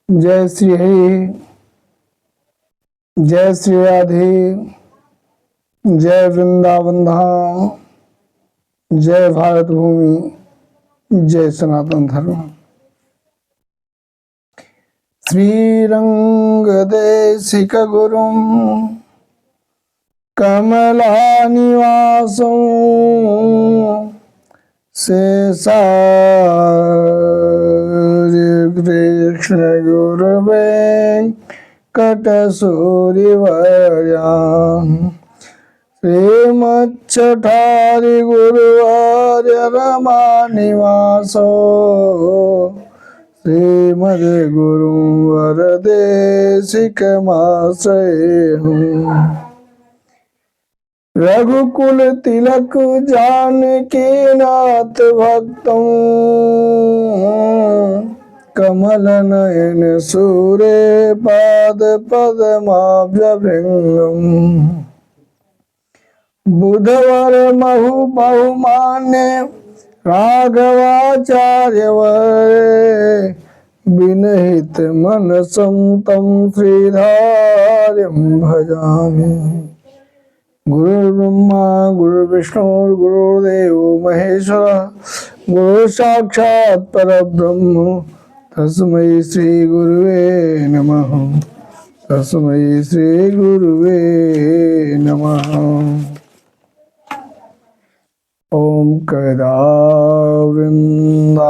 जय श्री हरि, जय श्री राधे, जय वृंदावन धाम, जय भारत भूमि, जय सनातन धर्म। श्रीरंग देशिक गुरुं कमलानिवासं शेषाद्रि कृष्ण गुरुवे कटसूरिवर्यां श्रीमच्छठारि गुरुवर्य रमानिवासो श्रीमद्गुरुं वरदेशिकमाश्रयेऽहम्। रघुकुल तिलक जानकी नाथ भक्तों कमल नयन सूरे पाद पद्माभ्यभृंगम्। बुधवर महु बहुमान्य राघवाचार्य वरे विनहित मनसं तं श्रीधार्यं भजामि। गुरुर्ब्रह्मा गुरुर्विष्णु गुरुर्देवो महेश्वरः गुरु साक्षात् परब्रह्म तस्मै श्री गुरुवे नमः। तस्मै श्री गुरुवे नमः। ओम कदा वृंदारण्ये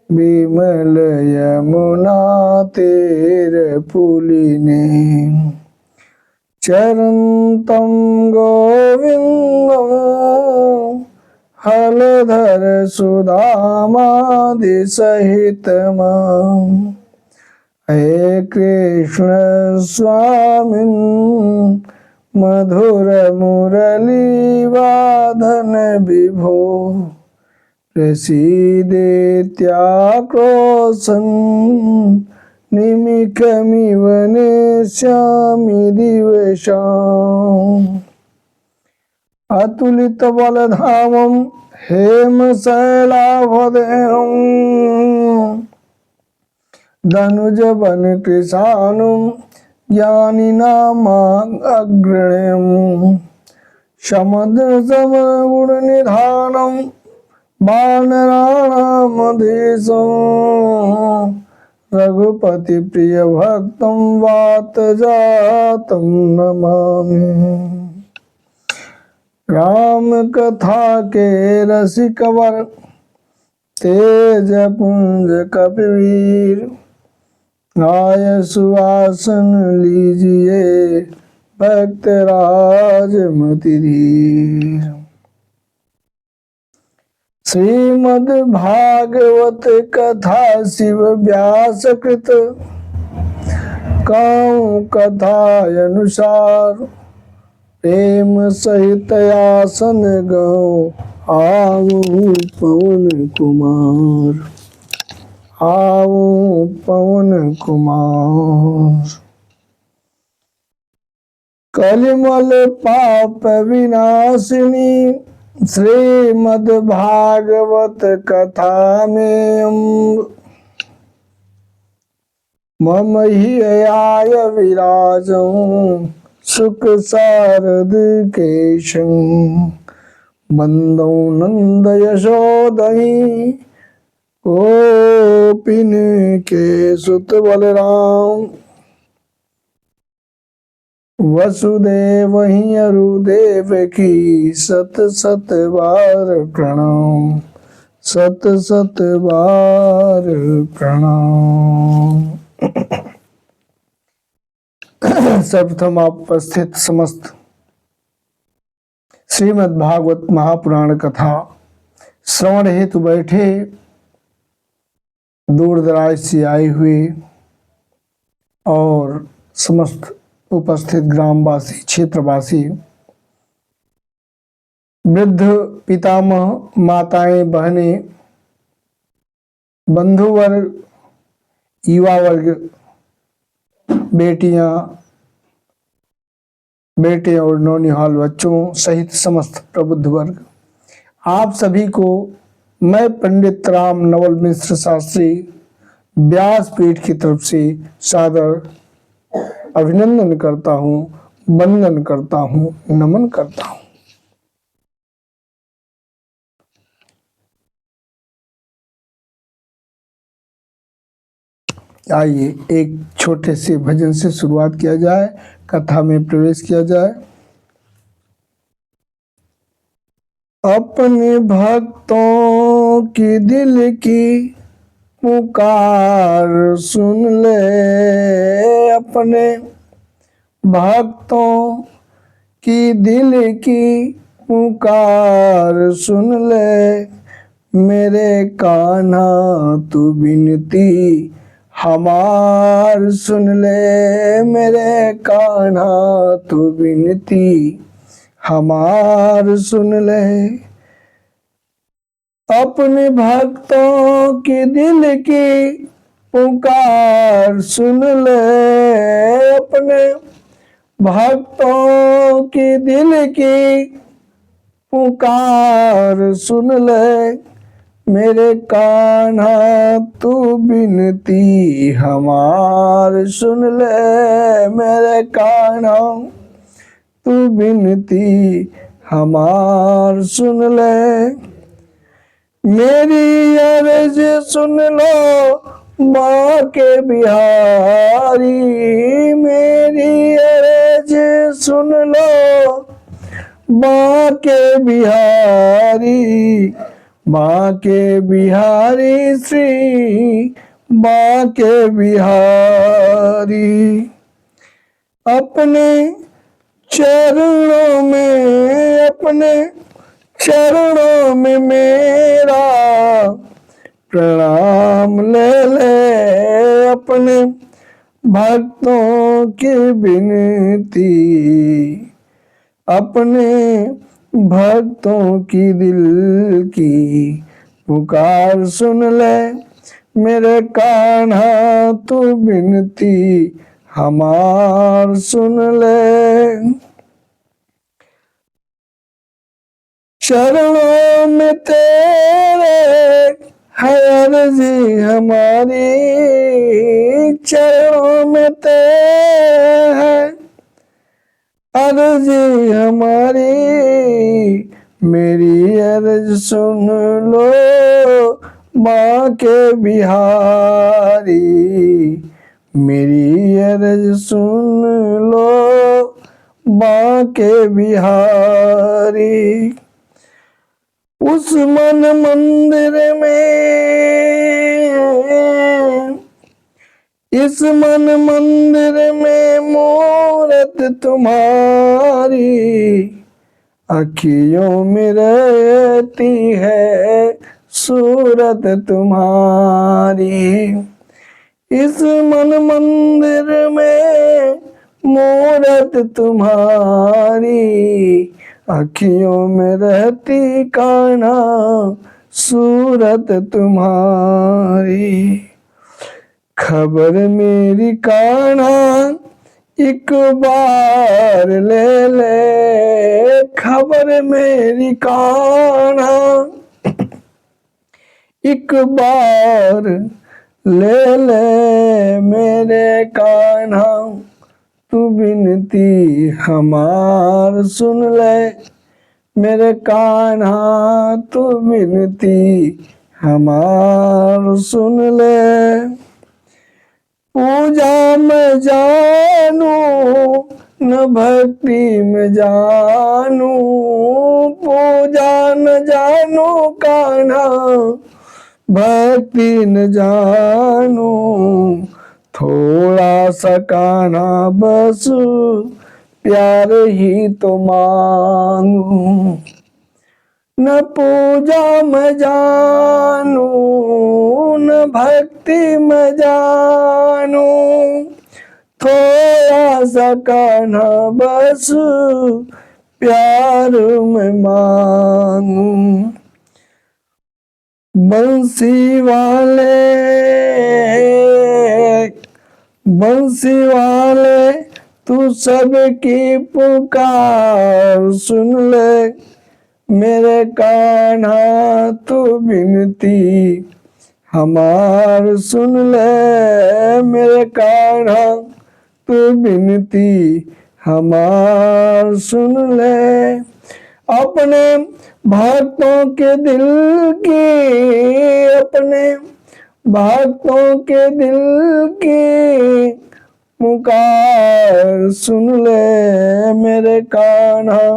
विमल यमुना तीरपुलिने चरन्तं गोविन्दं हलधर सुदामादिसहितम्। हे कृष्ण स्वामिन् मधुर मुरलीवादन विभो प्रसीदेत्याक्रोशन् निमिषमिव नेष्यामि दिवसाम्। अतुलित बलधामं हेमशैलाभदेहं धनुजवन कृशानं ज्ञानिनामाग्रण्यं समुद्रसमगुणनिधानं वानराणामधीशं रघुपति प्रिय भक्तं वातजातं नमामि। राम कथा के रसिकवर तेज पुंज कपिवीर आय सुवासन लीजिए भक्तराज मति धीर। श्रीमद् भागवत कथा शिव व्यास कृत काऊ कथा अनुसार प्रेम सहित आसन गौ आओ पवन कुमार। आओ पवन कुमार। कलिमल पाप विनाशिनी श्रीमद् भागवत कथा में मम ही आय विराजं सुख सारद केशं बंदौ नंद यशोदहि गोपिन के सुत बलराम वसुदेव अरुदेव की सत सत बार प्रणाम। सत सत बार प्रणाम। सर्वप्रथम आप उपस्थित समस्त श्रीमद् भागवत महापुराण कथा श्रवण हेतु बैठे दूर दराज से आए हुए और समस्त उपस्थित ग्रामवासी क्षेत्रवासी वृद्ध पितामह माताएं बहनें बंधु वर्ग युवा वर्ग बेटियां बेटे और नौनिहाल बच्चों सहित समस्त प्रबुद्ध वर्ग, आप सभी को मैं पंडित राम नवल मिश्र शास्त्री व्यासपीठ की तरफ से सादर अभिनंदन करता हूँ, वंदन करता हूँ, नमन करता हूँ। आइए एक छोटे से भजन से शुरुआत किया जाए, कथा में प्रवेश किया जाए। अपने भक्तों की दिल की पुकार सुन ले, अपने भक्तों की दिल की पुकार सुन ले, मेरे कान्हा तू बिनती हमार सुन ले, मेरे कान्हा तू बिनती हमार सुन ले। अपने भक्तों के दिल की पुकार सुन ले, अपने भक्तों के दिल की पुकार सुन ले, मेरे कान्हा तू बिनती हमार सुन ले, मेरे कान्हा तू बिनती हमार सुन ले। मेरी अर्ज सुन लो बांके बिहारी, मेरी अर्ज सुन लो बांके बिहारी, बांके बिहारी श्री बांके बिहारी। अपने चरणों में, अपने चरणों में मेरा प्रणाम ले ले, अपने भक्तों की बिनती, अपने भक्तों की दिल की पुकार सुन ले, मेरे कान्हा तू बिनती हमार सुन ले। चरणों में तेरे है अर्जी हमारी, चरणों में तेरे है अर्जी हमारी, मेरी अर्ज सुन लो बांके बिहारी, मेरी अर्ज सुन लो बांके बिहारी। उस मन मंदिर में, इस मन मंदिर में मूरत तुम्हारी, अखियों में रहती है सूरत तुम्हारी। इस मन मंदिर में मूरत तुम्हारी, अखियों में रहती कान्हा सूरत तुम्हारी। खबर मेरी कान्हा एक बार ले ले, खबर मेरी कान्हा एक बार ले ले, मेरे कान्हा तू बिनती हमार सुन ले, मेरे कान्हा तू बिनती हमार सुन ले। पूजा में जानू न भक्ति में जानू, पूजा न जानू कान्हा भक्ति न जानू, थोड़ा सा कान्हा बस प्यार ही तो मांगू। न पूजा में जानू न भक्ति में जानू, थोड़ा सा कान्हा बस प्यार में मांगू। बंसी वाले, बंसी वाले तू सबकी पुकार सुन ले, मेरे कान्हा तू बिनती हमार सुन ले, मेरे कान्हा तू बिनती हमार सुन ले। अपने भक्तों के दिल की, अपने भक्तों के दिल की पुकार सुन ले, मेरे कान्हा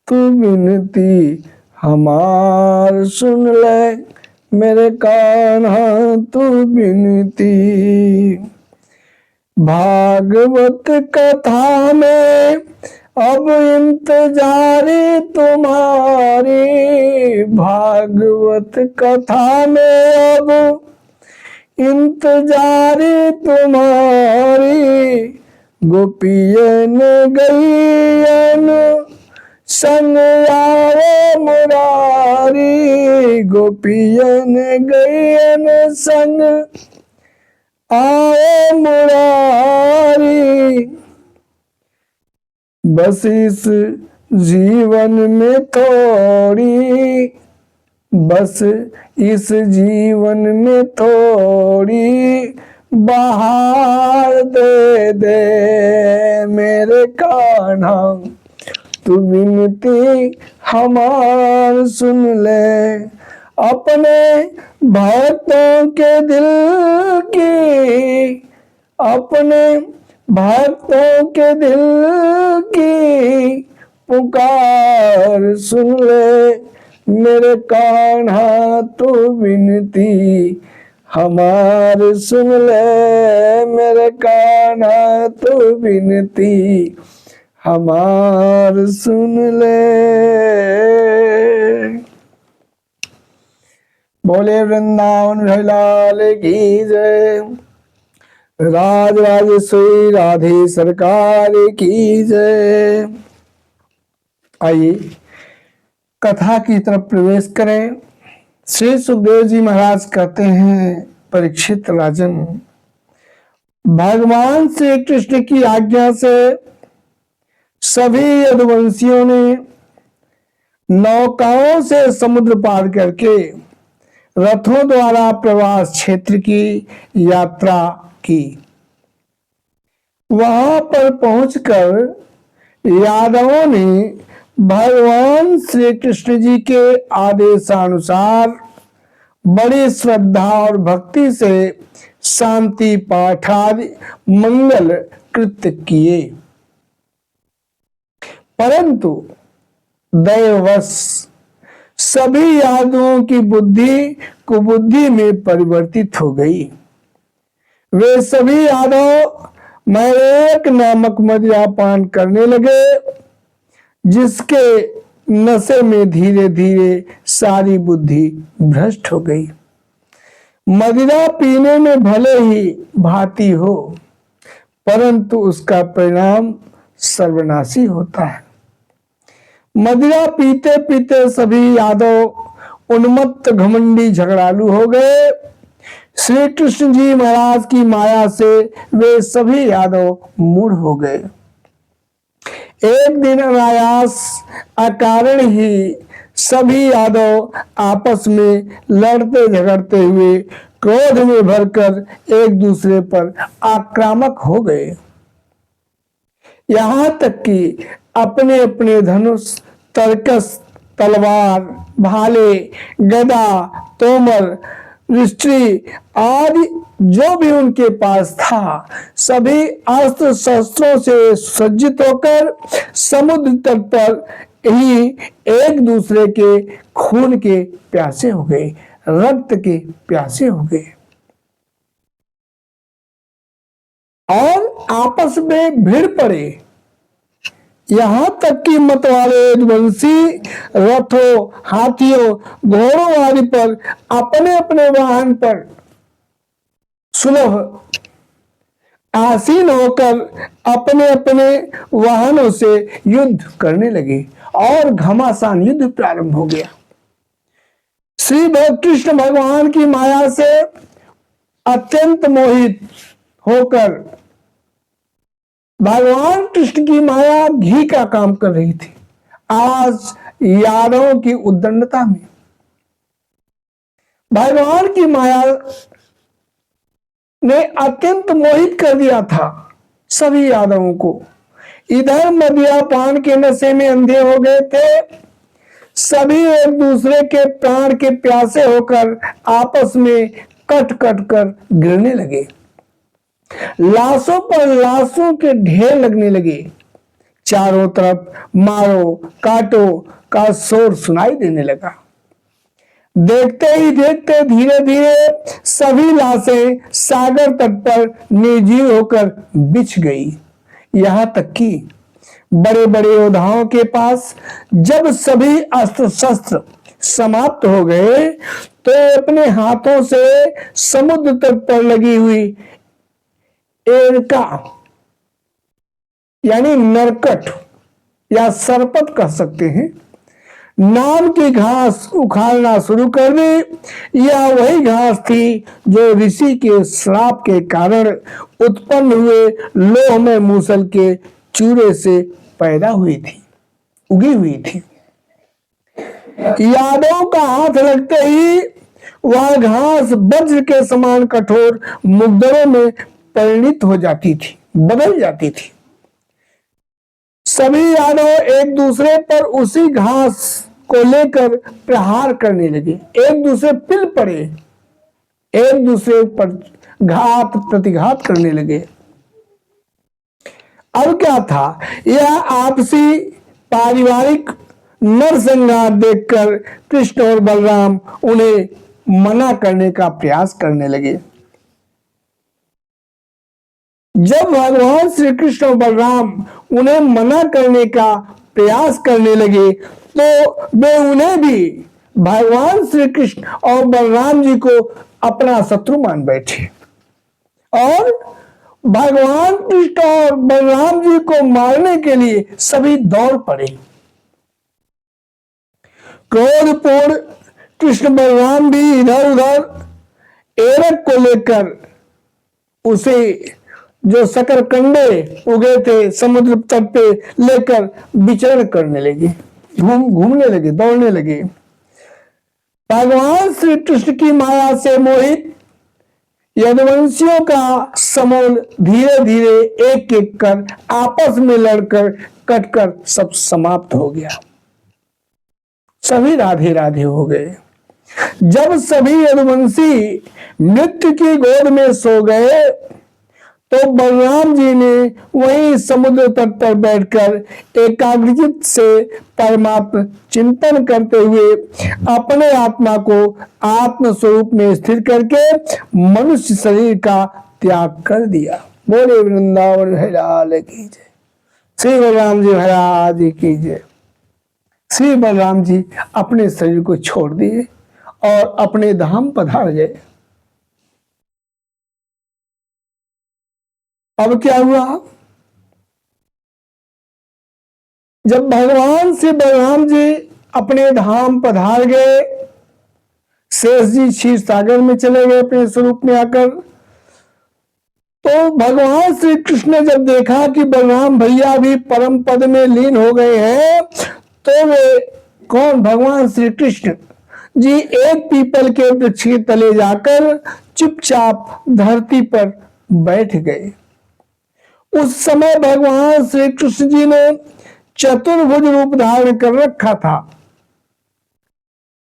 तू बिनती हमार सुन ले, मेरे कान्हा तू बिनती। भागवत कथा में अब इंतजारी तुम्हारी, भागवत कथा में अब इंतजारी तुम्हारी। गोपियन गैयन संग आओ मुरारी, गोपियन गैयन संग आओ मुरारी। बस इस जीवन में थोड़ी, बस इस जीवन में थोड़ी बहार दे दे, मेरे कान्हा तू विनती हमार सुन ले। अपने भक्तों के दिल की, अपने भक्तों के दिल की पुकार सुन ले, मेरे कान्हा तू विनती हमार सुन ले, मेरे कान्हा तू विनती हमार सुन ले। बोले वृंदावन बिहारी लाल की जय, राज राजेश्वरी राधे सरकार की जय। आइए कथा की तरफ प्रवेश करें। श्री सुखदेव जी महाराज कहते हैं, परीक्षित राजन, भगवान श्री कृष्ण की आज्ञा से सभी यदुवंशियों ने नौकाओं से समुद्र पार करके रथों द्वारा प्रवास क्षेत्र की यात्रा की। वहां पर पहुंचकर यादवों ने भगवान श्री कृष्ण जी के आदेशानुसार बड़ी श्रद्धा और भक्ति से शांति पाठ आदि मंगल कृत्य किए। परंतु दैववश सभी यादवों की बुद्धि कुबुद्धि में परिवर्तित हो गई। वे सभी यादव मैरेक नामक मदिरा पान करने लगे, जिसके नशे में धीरे धीरे सारी बुद्धि भ्रष्ट हो गई। मदिरा पीने में भले ही भांति हो, परंतु उसका परिणाम सर्वनाशी होता है। मदिरा पीते पीते सभी यादव उन्मत्त घमंडी झगड़ालू हो गए। श्री कृष्ण जी महाराज की माया से वे सभी यादव मूढ़ हो गए। एक दिन अनायास अकारण ही सभी यादव आपस में लड़ते झगड़ते हुए क्रोध में भरकर एक दूसरे पर आक्रामक हो गए। यहाँ तक कि अपने अपने धनुष, तरकस, तलवार, भाले, गदा, तोमर, रिष्टि आदि जो भी उनके पास था, सभी अस्त्र शस्त्रों से सज्जित होकर समुद्र तट पर ही एक दूसरे के खून के प्यासे हो गए, रक्त के प्यासे हो गए और आपस में भिड़ पड़े। यहाँ तक कि मतवाले यदुवंशी रथों, हाथियों, घोड़ों आदि पर अपने अपने वाहन पर सुलभ आसीन होकर अपने अपने वाहनों से युद्ध करने लगे और घमासान युद्ध प्रारंभ हो गया। श्री कृष्ण भगवान की माया से अत्यंत मोहित होकर भगवान कृष्ण की माया घी का काम कर रही थी। आज यादवों की उद्दंडता में। भगवान की माया ने अत्यंत मोहित कर दिया था सभी यादवों को। इधर मदिरापान के नशे में अंधे हो गए थे। सभी एक दूसरे के प्राण के प्यासे होकर आपस में कट कट कर गिरने लगे। लाशों पर लाशों के ढेर लगने लगे। चारों तरफ मारो काटो का शोर सुनाई देने लगा। देखते ही देखते धीरे धीरे सभी लाशें सागर तट पर निर्जीव होकर बिछ गई। यहां तक कि बड़े बड़े योद्धाओं के पास जब सभी अस्त्र शस्त्र समाप्त हो गए तो अपने हाथों से समुद्र तट पर लगी हुई एरका यानी नरकट या सरपत कह सकते हैं नाम की घास उखाड़ना शुरू कर दी। यह वही घास थी जो ऋषि के श्राप के कारण उत्पन्न हुए लोहमय मूसल के चूरे से पैदा हुई थी, उगी हुई थी। यादव का हाथ लगते ही वह घास वज्र के समान कठोर मुग्दरों में परिणित हो जाती थी, बदल जाती थी। सभी यादव एक दूसरे पर उसी घास को लेकर प्रहार करने लगे। एक दूसरे पिल पड़े, एक दूसरे पर घात प्रतिघात करने लगे। अब क्या था, यह आपसी पारिवारिक नरसंहार देखकर कृष्ण और बलराम उन्हें मना करने का प्रयास करने लगे। जब भगवान श्री कृष्ण और बलराम उन्हें मना करने का प्रयास करने लगे तो वे उन्हें भी भगवान श्री कृष्ण और बलराम जी को अपना शत्रु मान बैठे और भगवान कृष्ण और बलराम जी को मारने के लिए सभी दौड़ पड़े। क्रोधपूर्ण कृष्ण बलराम भी इधर उधर एरक को लेकर उसे जो शकरकंडे उगे थे समुद्र तट पे लेकर विचरण करने लगे, घूमने लगे, दौड़ने लगे। भगवान श्री कृष्ण की माया से मोहित यदुवंशियों का समूह धीरे धीरे एक एक कर आपस में लड़कर कटकर सब समाप्त हो गया। सभी राधे राधे हो गए। जब सभी यदुवंशी मृत्यु की गोद में सो गए तो बलराम जी ने वहीं समुद्र तट पर बैठकर एकाग्रचित्त से परमात्मा चिंतन करते हुए अपने आत्मा को आत्म स्वरूप में स्थिर करके मनुष्य शरीर का त्याग कर दिया। बोले वृंदावन हरिलाल की जय। श्री बलराम जी महाराज की जय। श्री बलराम जी अपने शरीर को छोड़ दिए और अपने धाम पधार गए। अब क्या हुआ, जब भगवान श्री बलराम जी अपने धाम पधार गए, शेष जी क्षीर सागर में चले गए अपने स्वरूप में आकर, तो भगवान श्री कृष्ण ने जब देखा कि बलराम भैया भी परम पद में लीन हो गए हैं तो वे कौन, भगवान श्री कृष्ण जी एक पीपल के वृक्ष के तले जाकर चुपचाप धरती पर बैठ गए। उस समय भगवान श्री कृष्ण जी ने चतुर्भुज रूप धारण कर रखा था।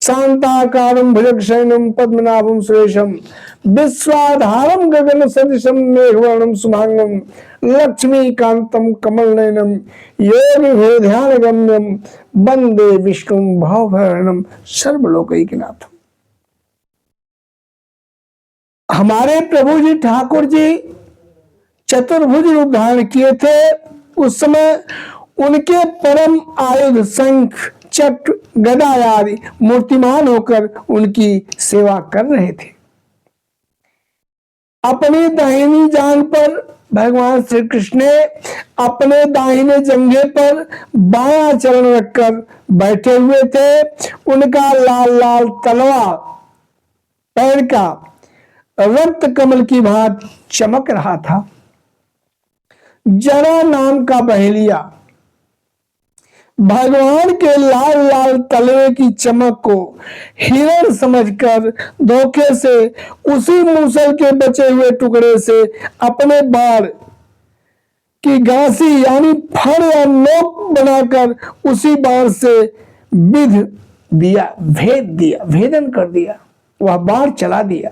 शांताकारं भुजगशयनं पद्मनाभं सुरेशं विश्वाधारं गगन सदृशं मेघवर्णं शुभांगं लक्ष्मीकांतं कमलनयनं योगिभिः ध्यानगम्यं वंदे विष्णुं भवभयहरणं सर्वलोकैकनाथं। हमारे प्रभु जी ठाकुर जी चतुर्भुज रूप धारण किए थे। उस समय उनके परम आयुध शंख चक्र गदा आदि मूर्तिमान होकर उनकी सेवा कर रहे थे। अपनी दाहिनी जांघ पर भगवान श्री कृष्ण ने अपने दाहिने जंघे पर बायां चरण रखकर बैठे हुए थे। उनका लाल लाल तलवा पैर का रक्त कमल की भांति चमक रहा था। जरा नाम का बहेलिया भगवान के लाल लाल तलवे की चमक को हिरण समझकर धोखे से उसी मूसल के बचे हुए टुकड़े से अपने बाण की घासी यानी फड़ या नोक बनाकर उसी बाण से विध दिया, भेद दिया, भेदन कर दिया, वह बाण चला दिया।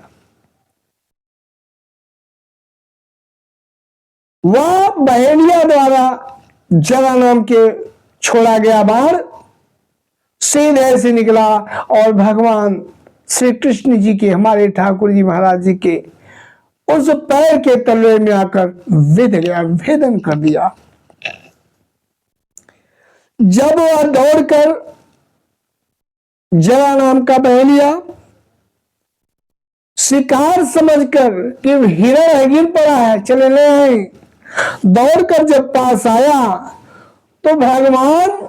वह बहेलिया द्वारा जरा नाम के छोड़ा गया बाण सीधे से निकला और भगवान श्री कृष्ण जी के, हमारे ठाकुर जी महाराज जी के उस पैर के तलवे में आकर विध गया, भेदन कर दिया। जब वह दौड़कर जरा नाम का बहेलिया शिकार समझकर कि हिरण है, गिर पड़ा है, चले ले आए, दौड़कर जब पास आया तो भगवान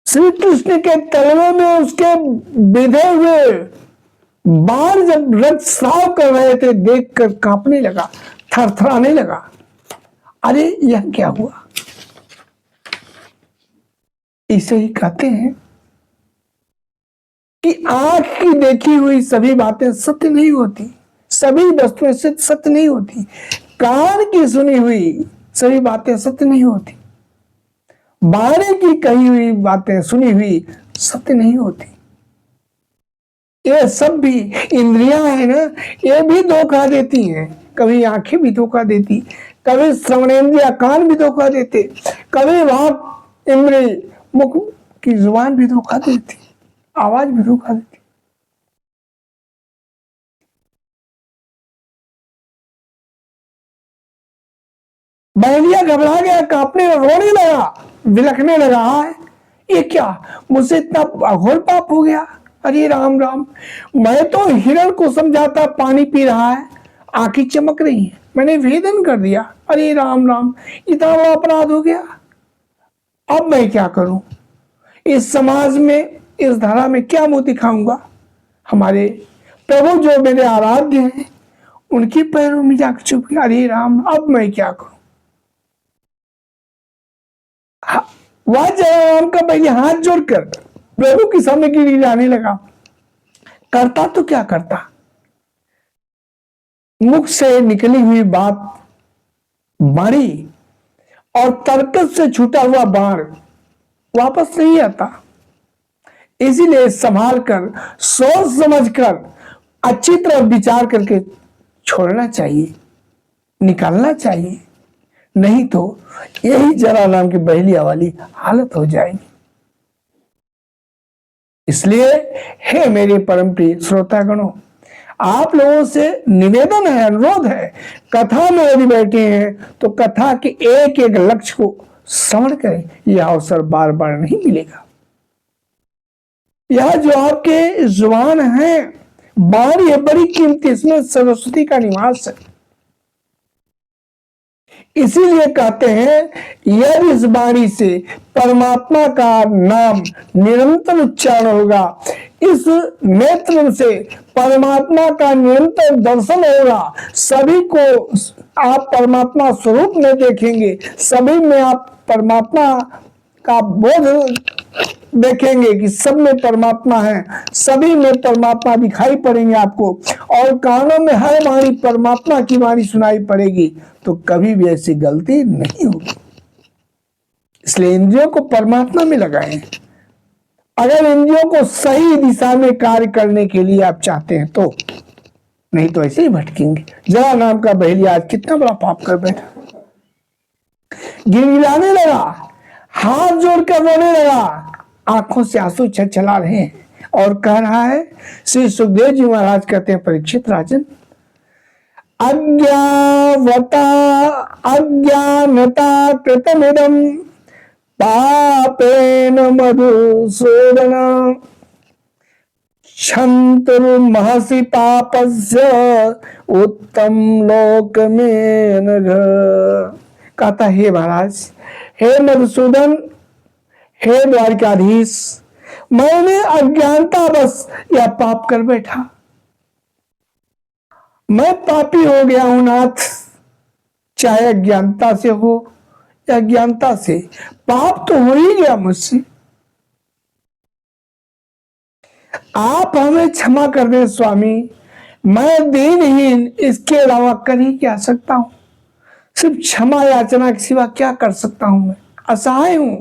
श्री कृष्ण के तलवे में उसके बिधे हुए बाण जब रक्त स्राव कर रहे थे, देखकर कांपने लगा, थरथराने लगा। अरे यह क्या हुआ? इसे ही कहते हैं कि आंख की देखी हुई सभी बातें सत्य नहीं होती, सभी वस्तुएं सत्य नहीं होती, कान की सुनी हुई सभी बातें सत्य नहीं होती, बाणे की कही हुई बातें सुनी हुई सत्य नहीं होती। ये सब भी इंद्रियां है ना, ये भी धोखा देती हैं। कभी आंखें भी धोखा देती, कभी श्रवणेंद्रिया कान भी धोखा देते, कभी वाक इंद्रिय मुख की जुबान भी धोखा देती, आवाज भी धोखा देती। बहेलिया घबरा गया, कांपने रोने लगा, विलखने लगा, ये क्या, मुझसे इतना अघोर पाप हो गया। अरे राम राम, मैं तो हिरण को समझाता पानी पी रहा है, आंखें चमक रही है, मैंने भेदन कर दिया। अरे राम राम, इतना बड़ा अपराध हो गया, अब मैं क्या करूं? इस समाज में, इस धारा में क्या मुंह दिखाऊंगा? हमारे प्रभु जो मेरे आराध्य हैं उनके पैरों में जाकर चुप गया। अरे राम, अब मैं क्या करूं? वह जयराम का भैया हाथ जोड़कर प्रभु के सामने गिर जाने लगा। करता तो क्या करता, मुख से निकली हुई बात बाणी और तर्कस से छूटा हुआ बाण वापस नहीं आता। इसीलिए संभाल कर, सोच समझ कर, अच्छी तरह विचार करके छोड़ना चाहिए, निकालना चाहिए, नहीं तो यही जरा नाम की बहेलिया वाली हालत हो जाएगी। इसलिए हे मेरे परम प्रिय श्रोतागणों, आप लोगों से निवेदन है, अनुरोध है, कथा में यदि बैठे हैं तो कथा के एक एक लक्ष्य को श्रवण करें। यह अवसर बार बार नहीं मिलेगा। यह जो आपके जुबान है, बाण, ये बड़ी कीमती, इसमें सरस्वती का निवास है। इसीलिए कहते हैं यदि इस वाणी से परमात्मा का नाम निरंतर उच्चारण होगा, इस नेत्र से परमात्मा का निरंतर दर्शन होगा, सभी को आप परमात्मा स्वरूप में देखेंगे, सभी में आप परमात्मा का बोध देखेंगे कि सब में परमात्मा है, सभी में परमात्मा दिखाई पड़ेंगे आपको, और कानों में हर वाणी परमात्मा की वाणी सुनाई पड़ेगी, तो कभी भी ऐसी गलती नहीं होगी। इसलिए इंद्रियों को परमात्मा में लगाएं। अगर इंद्रियों को सही दिशा में कार्य करने के लिए आप चाहते हैं तो, नहीं तो ऐसे ही भटकेंगे। जरा नाम का बहेलिया आज कितना बड़ा पाप कर बैठा, गिड़गिड़ाने लगा, हाथ जोड़कर रोने लगा, आंखों से आंसू छलछला रहे हैं और कह रहा है, श्री सुखदेव जी महाराज कहते हैं, परीक्षित राजन, अज्ञावता अज्ञानता कृतमिदं पापेन मधुसूदन क्षन्तुर्महसि पापस्य उत्तम लोक में नघ। कहता हे महाराज, हे मधुसूदन, हे द्वारकाधीश, मैंने अज्ञानता बस यह पाप कर बैठा, मैं पापी हो गया हूं नाथ, चाहे अज्ञानता से हो या अज्ञानता से पाप तो हो ही गया मुझसे, आप हमें क्षमा कर दें स्वामी। मैं दीनहीन, इसके अलावा कर ही क्या सकता हूं। सिर्फ क्षमा याचना के सिवा क्या कर सकता हूं। मैं असहाय हूं,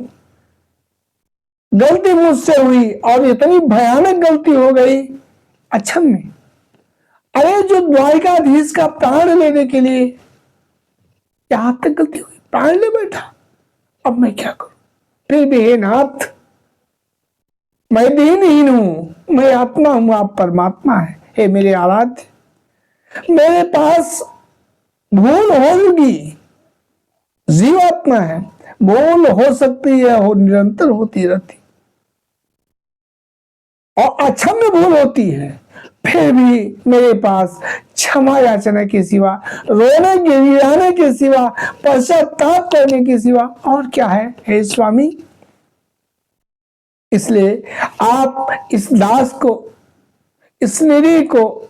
गलती मुझसे हुई और इतनी भयानक गलती हो गई अक्षम्य। अरे जो द्वारिकाधीश का प्राण लेने के लिए यहां तक गलती हुई, प्राण ले बैठा, अब मैं क्या करूं। फिर भी हे नाथ, मैं दीनहीन हूं, मैं आत्मा हूं, आप परमात्मा है। हे मेरे आराध्य, मेरे पास भूल होगी, जीवात्मा है, भूल हो सकती है, हो निरंतर होती रहती और अक्षम्य भूल होती है। फिर भी मेरे पास क्षमा याचना के सिवा, रोने गिड़गिड़ाने के सिवा, पश्चाताप करने के सिवा और क्या है हे स्वामी। इसलिए आप इस दास को, इस निरीह को,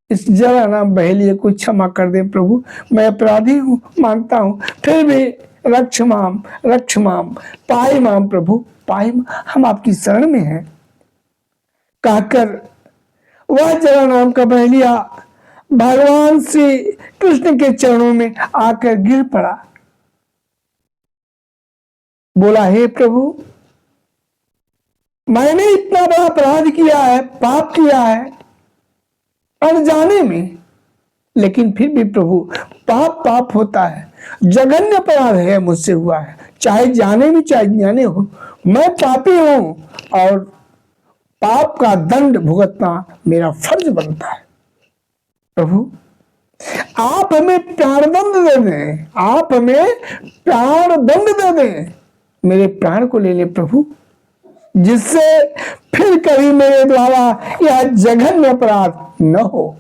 इस जरा नाम बहेलिए को क्षमा कर दें प्रभु। मैं अपराधी हूं, मानता हूं, फिर भी रक्ष माम, रक्ष माम, पाई माम प्रभु, पाई हम आपकी शरण में हैं कहकर वह जरा नाम का बहेलिया भगवान श्री कृष्ण के चरणों में आकर गिर पड़ा। बोला हे प्रभु, मैंने इतना बड़ा अपराध किया है, पाप किया है अनजाने में, लेकिन फिर भी प्रभु पाप पाप होता है, जघन्य अपराध है मुझसे हुआ है, चाहे जाने भी चाहे जाने हो, मैं पापी हूं और पाप का दंड भुगतना मेरा फर्ज बनता है। प्रभु आप हमें प्राणदंड दे दें, आप हमें प्राणदंड दे दें, मेरे प्राण को ले ले प्रभु, जिससे फिर कभी मेरे द्वारा यह जघन्य अपराध न हो।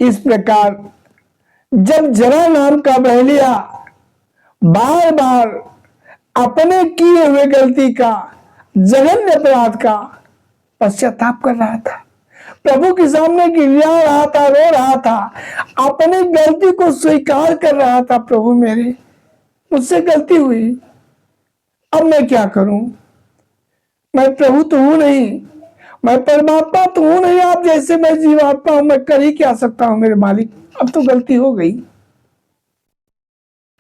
इस प्रकार जब जरा नाम का बहेलिया बार बार अपने किए हुए गलती का, जघन्य अपराध का पश्चाताप कर रहा था, प्रभु के सामने गिड़गिड़ा रहा था, रो रहा था, अपनी गलती को स्वीकार कर रहा था, प्रभु मेरे मुझसे गलती हुई, अब मैं क्या करूं। मैं प्रभु तो हूं नहीं, मैं परमात्मा तो हूं नहीं, आप जैसे मैं जीवात्मा हूं, मैं कर ही क्या सकता हूं मेरे मालिक, अब तो गलती हो गई।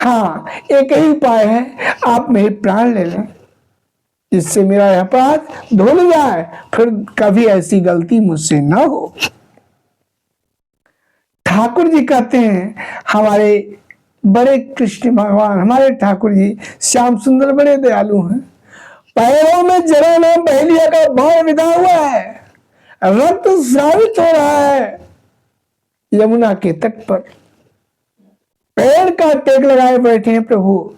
हाँ, एक ही उपाय है, आप मेरे प्राण ले लें, जिससे मेरा अपराध धुल जाए, फिर कभी ऐसी गलती मुझसे ना हो। ठाकुर जी कहते हैं, हमारे बड़े कृष्ण भगवान, हमारे ठाकुर जी श्याम सुंदर बड़े दयालु हैं। पैरों में जरा नाम बहेलिया का भाव विदा हुआ है, रक्त स्रावित हो रहा है यमुना के तट पर, पेड़ का टेक लगाए बैठे हैं प्रभु,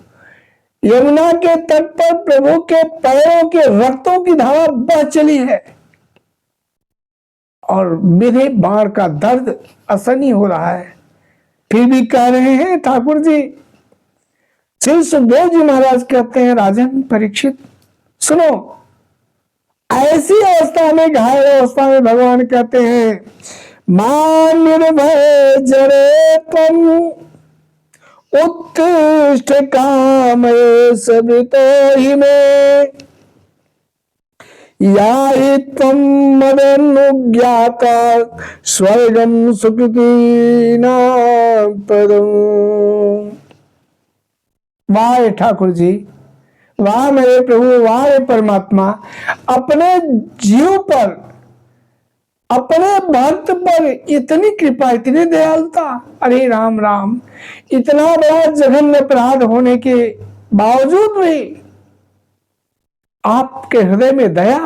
यमुना के तट पर प्रभु के पैरों के रक्तों की धारा बह चली है और मेरे बाण का दर्द असहनीय हो रहा है। फिर भी कह रहे हैं ठाकुर जी, श्री सुखदेव जी महाराज कहते हैं, राजन परीक्षित सुनो, ऐसी अवस्था में, घायल अवस्था में भगवान कहते हैं, मान निर्भय जरे तम उत्तिष्ठ काम सबितो ही में या ही तम मदनुज्ञाता स्वर्गम सुकृति पदम। वाह ठाकुर जी, वाह मेरे प्रभु, वाह परमात्मा, अपने जीव पर, अपने भक्त पर इतनी कृपा, इतनी दयालुता, अरे राम राम, इतना बड़ा जघन्य अपराध होने के बावजूद भी आपके हृदय में दया।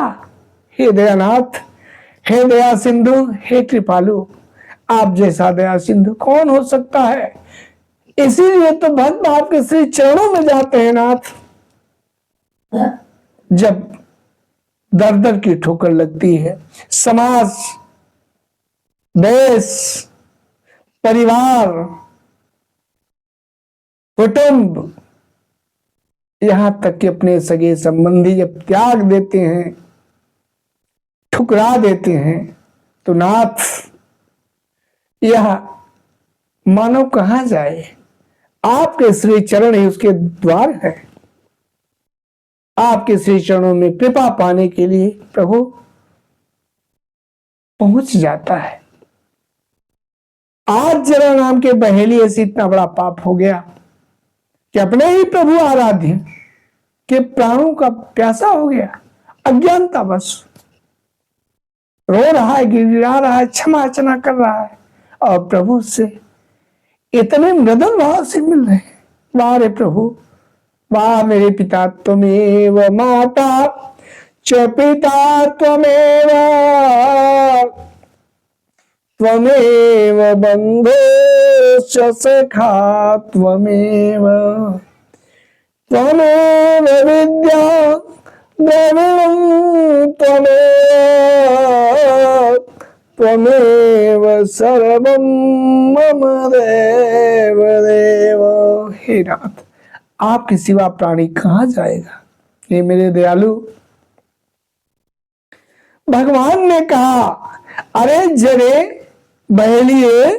हे दयानाथ, हे दया सिंधु, हे कृपालु, आप जैसा दया सिंधु कौन हो सकता है। इसीलिए तो भक्त आपके श्री चरणों में जाते हैं नाथ। जब दर दर की ठोकर लगती है, समाज, देश, परिवार, कुटुंब, यहां तक कि अपने सगे संबंधी जब त्याग देते हैं, ठुकरा देते हैं, तो नाथ यह मानव कहां जाए। आपके श्री चरण ही उसके द्वार है। आपके श्री चरणों में कृपा पाने के लिए प्रभु पहुंच जाता है। आज जरा नाम के बहेलिए से इतना बड़ा पाप हो गया कि अपने ही प्रभु आराध्य के प्राणों का प्यासा हो गया, अज्ञानता बस रो रहा है, गिड़गिड़ा रहा है, क्षमा याचना कर रहा है और प्रभु से इतने मृदुल भाव से मिल रहे हैं। वाह रे प्रभु, वाह मेरे पिता, त्वमेव माता च पिता त्वमेव, त्वमेव बन्धुश्च सखा त्वमेव, त्वमेव विद्या द्रविणं त्वमेव, त्वमेव सर्वं मम देव देव। हे नाथ, आपके सिवा प्राणी कहाँ जाएगा। ये मेरे दयालु, भगवान ने कहा, अरे जरे बहेलिए,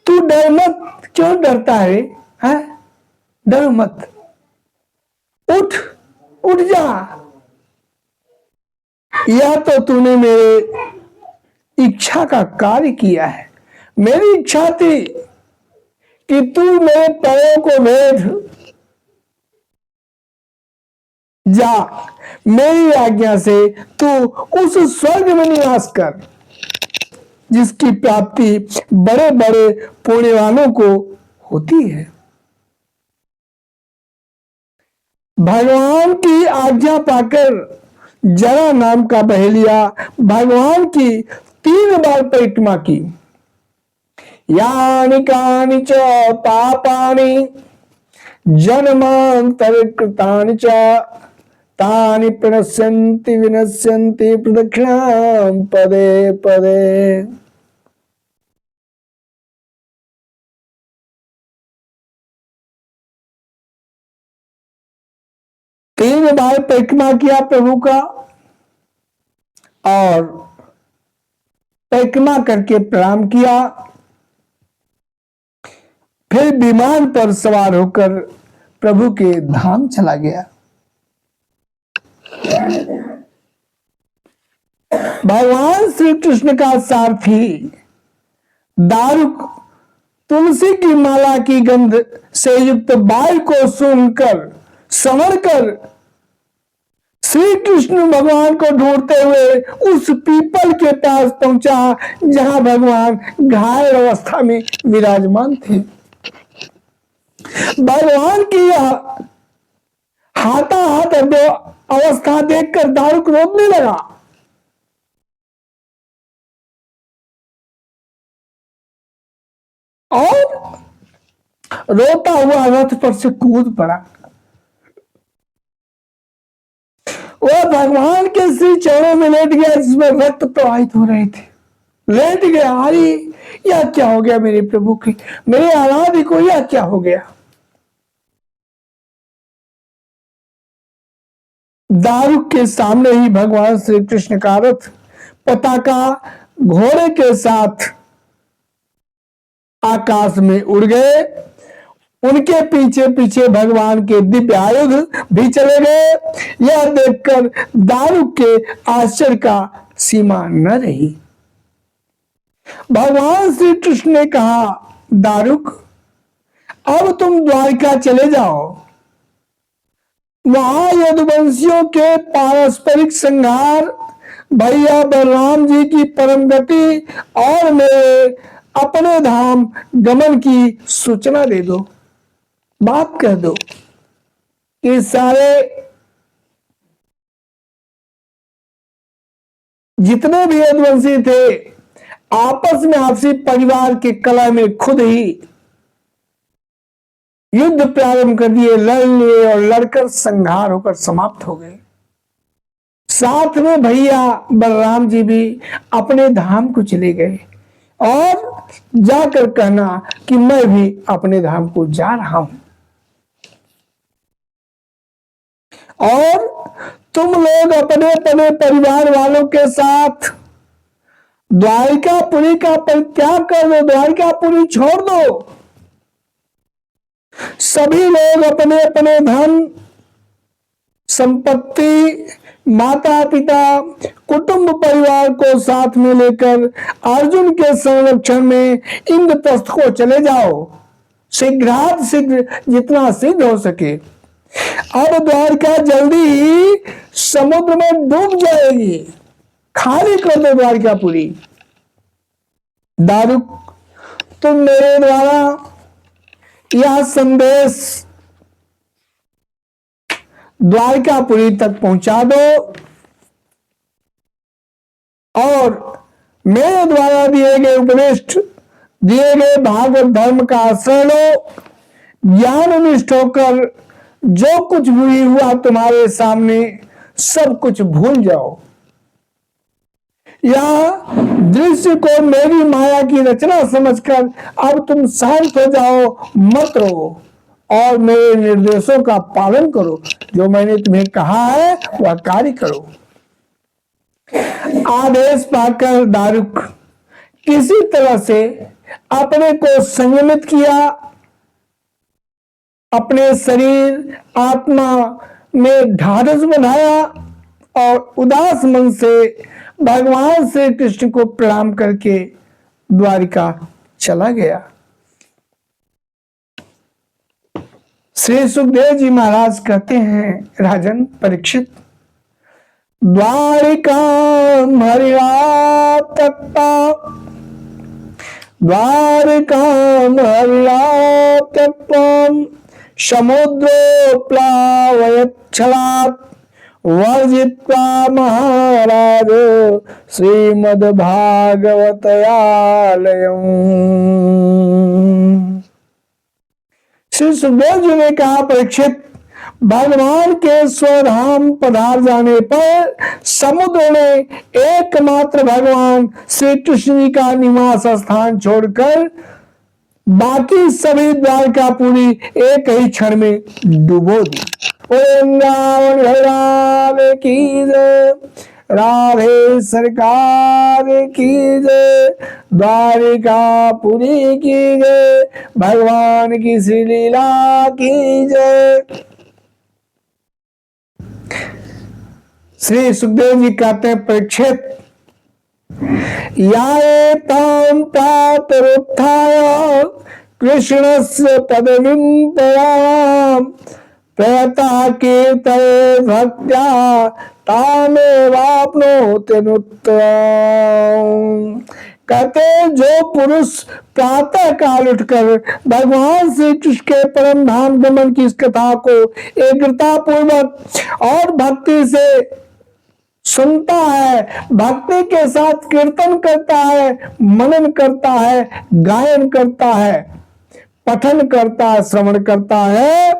तू डर मत। क्यों डरता है? डर मत, उठ उठ जा। या तो तूने मेरे इच्छा का कार्य किया है। मेरी इच्छा थी कि तू मेरे पैरों को भेद जा, मेरी आज्ञा से तू उस स्वर्ग में निवास कर जिसकी प्राप्ति बड़े बड़े पुण्यवानों को होती है। भगवान की आज्ञा पाकर जरा नाम का बहेलिया भगवान की 3 बार परिक्रमा की। यानि कानि च पापानि जन्मांतर कृतानि च तानि प्रणश्यन्ति विनश्यन्ति प्रदक्षिणां पदे पदे। तीन बार परिक्रमा किया प्रभु का और परिक्रमा करके प्रणाम किया। फिर विमान पर सवार होकर प्रभु के धाम चला गया। भगवान श्री कृष्ण का सारथी दारुक तुलसी की माला की गंध से युक्त वायु को सूंघकर समर कर श्री कृष्ण भगवान को ढूंढते हुए उस पीपल के पास पहुंचा जहां भगवान घायल अवस्था में विराजमान थे। भगवान की हाथाहाथ अवस्था देखकर दारुक रोने लगा। और रोता हुआ रथ पर से कूद पड़ा। वो भगवान के श्री चरणों में लेट गया जिसमें रक्त प्रवाहित हो रहे थे। लेट गया, अरे यह क्या हो गया मेरे प्रभु के, मेरे आराध्य को यह क्या हो गया। दारुक के सामने ही भगवान श्री कृष्ण का रथ पताका घोड़े के साथ आकाश में उड़ गए। उनके पीछे पीछे भगवान के दिव्य आयुध भी चले गए। यह देखकर दारुक के आश्चर्य का सीमा न रही। भगवान श्री कृष्ण ने कहा, दारुक अब तुम द्वारिका चले जाओ। वहां यदुवंशियों के पारस्परिक संहार, भैया बलराम जी की परम गति और मेरे अपने धाम गमन की सूचना दे दो। बात कह दो कि सारे जितने भी यदुवंशी थे आपस में आपसी परिवार के कलह में खुद ही युद्ध प्रारंभ कर दिए, लड़ लिए और लड़कर संहार होकर समाप्त हो गए। साथ में भैया बलराम जी भी अपने धाम को चले गए और जाकर कहना कि मैं भी अपने धाम को जा रहा हूं। और तुम लोग अपने अपने परिवार वालों के साथ द्वारिकापुरी का परित्याग कर दो, द्वारिकापुरी छोड़ दो। सभी लोग अपने अपने धन संपत्ति, माता पिता, कुटुंब परिवार को साथ में लेकर अर्जुन के संरक्षण में इंद्रप्रस्थ को चले जाओ, शीघ्रात शीघ्र जितना सिद्ध हो सके। अब द्वारका जल्दी ही समुद्र में डूब जाएगी, खाली कर दो द्वारका पूरी। दारुक, तुम मेरे द्वारा यह संदेश द्वारकापुरी तक पहुंचा दो और मेरे द्वारा दिए गए उपदेश, दिए गए भागवत धर्म का आश्रय लो। ज्ञान निष्ठ होकर जो कुछ भी हुआ तुम्हारे सामने सब कुछ भूल जाओ। यह दृश्य को मेरी माया की रचना समझकर अब तुम शांत हो जाओ, मत रो और मेरे निर्देशों का पालन करो। जो मैंने तुम्हें कहा है वह कार्य करो। आदेश पाकर दारुक किसी तरह से अपने को संयमित किया, अपने शरीर आत्मा में ढाढ़स बनाया और उदास मन से भगवान श्री कृष्ण को प्रणाम करके द्वारिका चला गया। श्री सुखदेव जी महाराज कहते हैं, राजन परीक्षित, द्वारिका हरिया त्यक्ता, द्वारिका हरिया त्यक्ता समुद्रो प्लावयच्छलात् वर्जित्वा महाराज श्रीमद्भागवतयालयम्। श्री सुखदेव जी ने कहा, परीक्षित, भगवान के स्वधाम पधार जाने पर समुद्र ने एकमात्र भगवान श्री कृष्ण जी का निवास स्थान छोड़कर बाकी सभी द्वारकापुरी एक ही क्षण में डुबो दी। वृंदावन की जय, राधे सरकार की जय, द्वारिकापुरी की जय, भगवान की श्री लीला की जय। श्री सुखदेव जी कहते हैं, परीक्षित, याएतां प्रातरुत्थाय कृष्णस्य पदवीं परां प्रयता कीर्तये भक्त्या तामेवाप्नोति नुत्तम। कहते जो पुरुष प्रातः काल उठकर भगवान श्री कृष्ण के परम धाम गमन की इस कथा को एकाग्रता पूर्वक और भक्ति से सुनता है, भक्ति के साथ कीर्तन करता है, मनन करता है, गायन करता है, पठन करता है, श्रवण करता है,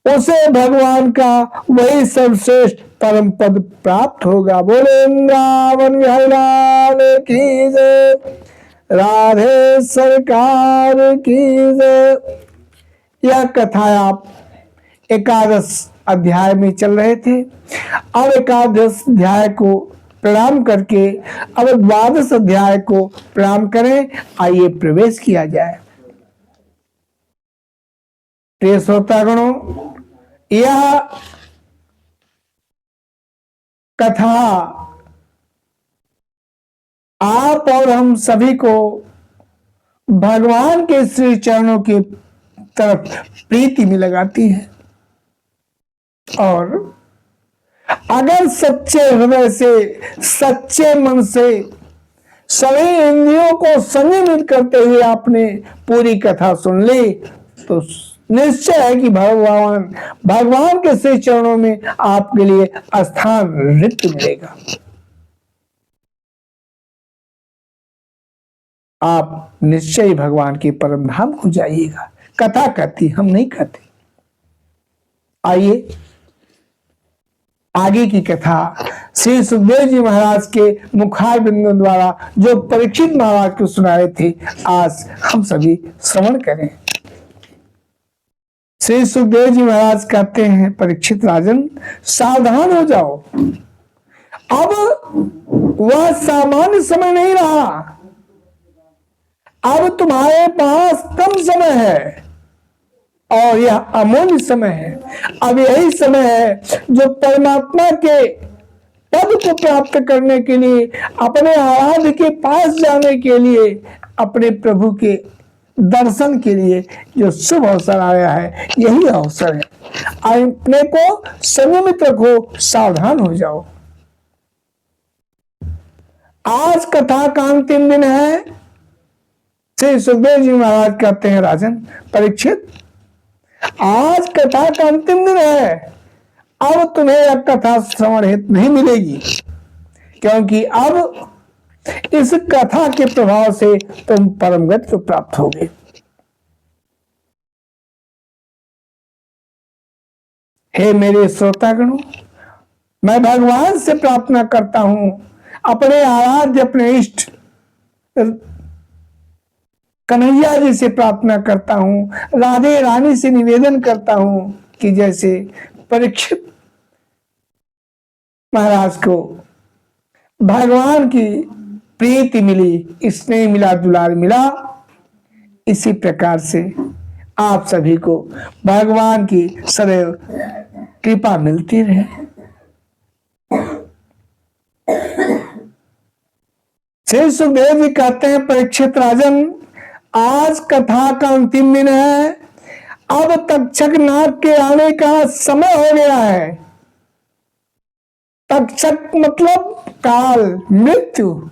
उसे भगवान का वही सर्वश्रेष्ठ परम पद प्राप्त होगा। बोले वृंदावन बिहारी लाल की जय, राधे सरकार की जय। यह कथा आप एकादश अध्याय में चल रहे थे। अब एकादश अध्याय को प्रणाम करके अब द्वादश अध्याय को प्रणाम करें। आइए प्रवेश किया जाए। प्रिय श्रोतागणों, यह कथा आप और हम सभी को भगवान के श्री चरणों की तरफ प्रीति में लगाती है और अगर सच्चे हृदय से, सच्चे मन से सभी इंद्रियों को संयमित करते हुए आपने पूरी कथा सुन ली तो निश्चय है कि भगवान के श्री चरणों में आपके लिए स्थान रिक्त मिलेगा। आप निश्चय ही भगवान के परम धाम को जाइएगा। कथा कहती, हम नहीं कहते। आइए आगे की कथा श्री सुखदेव जी महाराज के मुखार बिंदु द्वारा जो परीक्षित महाराज को सुनाए थे, आज हम सभी श्रवण करें। श्री सुखदेव जी महाराज कहते हैं, परीक्षित राजन, सावधान हो जाओ। अब वह सामान्य समय नहीं रहा, अब तुम्हारे पास कम समय है। और यह अमूल्य समय है। अब यही समय है जो परमात्मा के पद को प्राप्त करने के लिए, अपने आराध्य के पास जाने के लिए, अपने प्रभु के दर्शन के लिए जो शुभ अवसर आया है, यही अवसर है। अपने को संयमित रखो, सावधान हो जाओ। आज कथा का अंतिम दिन है। श्री सुखदेव जी महाराज कहते हैं, राजन परीक्षित, आज कथा का अंतिम दिन है। अब तुम्हें यह कथा श्रवण हेतु नहीं मिलेगी, क्योंकि अब इस कथा के प्रभाव से तुम परम गति को प्राप्त होगे। हे मेरे श्रोतागणों, मैं भगवान से प्रार्थना करता हूं, अपने आराध्य, अपने इष्ट कन्हैया जी से प्रार्थना करता हूं, राधे रानी से निवेदन करता हूं कि जैसे परीक्षित महाराज को भगवान की प्रीति मिली, स्नेह मिला, दुलार मिला, इसी प्रकार से आप सभी को भगवान की सदैव कृपा मिलती रहे। श्री सुखदेव जी कहते हैं, परीक्षित राजन, आज कथा का अंतिम दिन है। अब तक्षक नाग के आने का समय हो गया है। तक्षक मतलब काल, मृत्यु,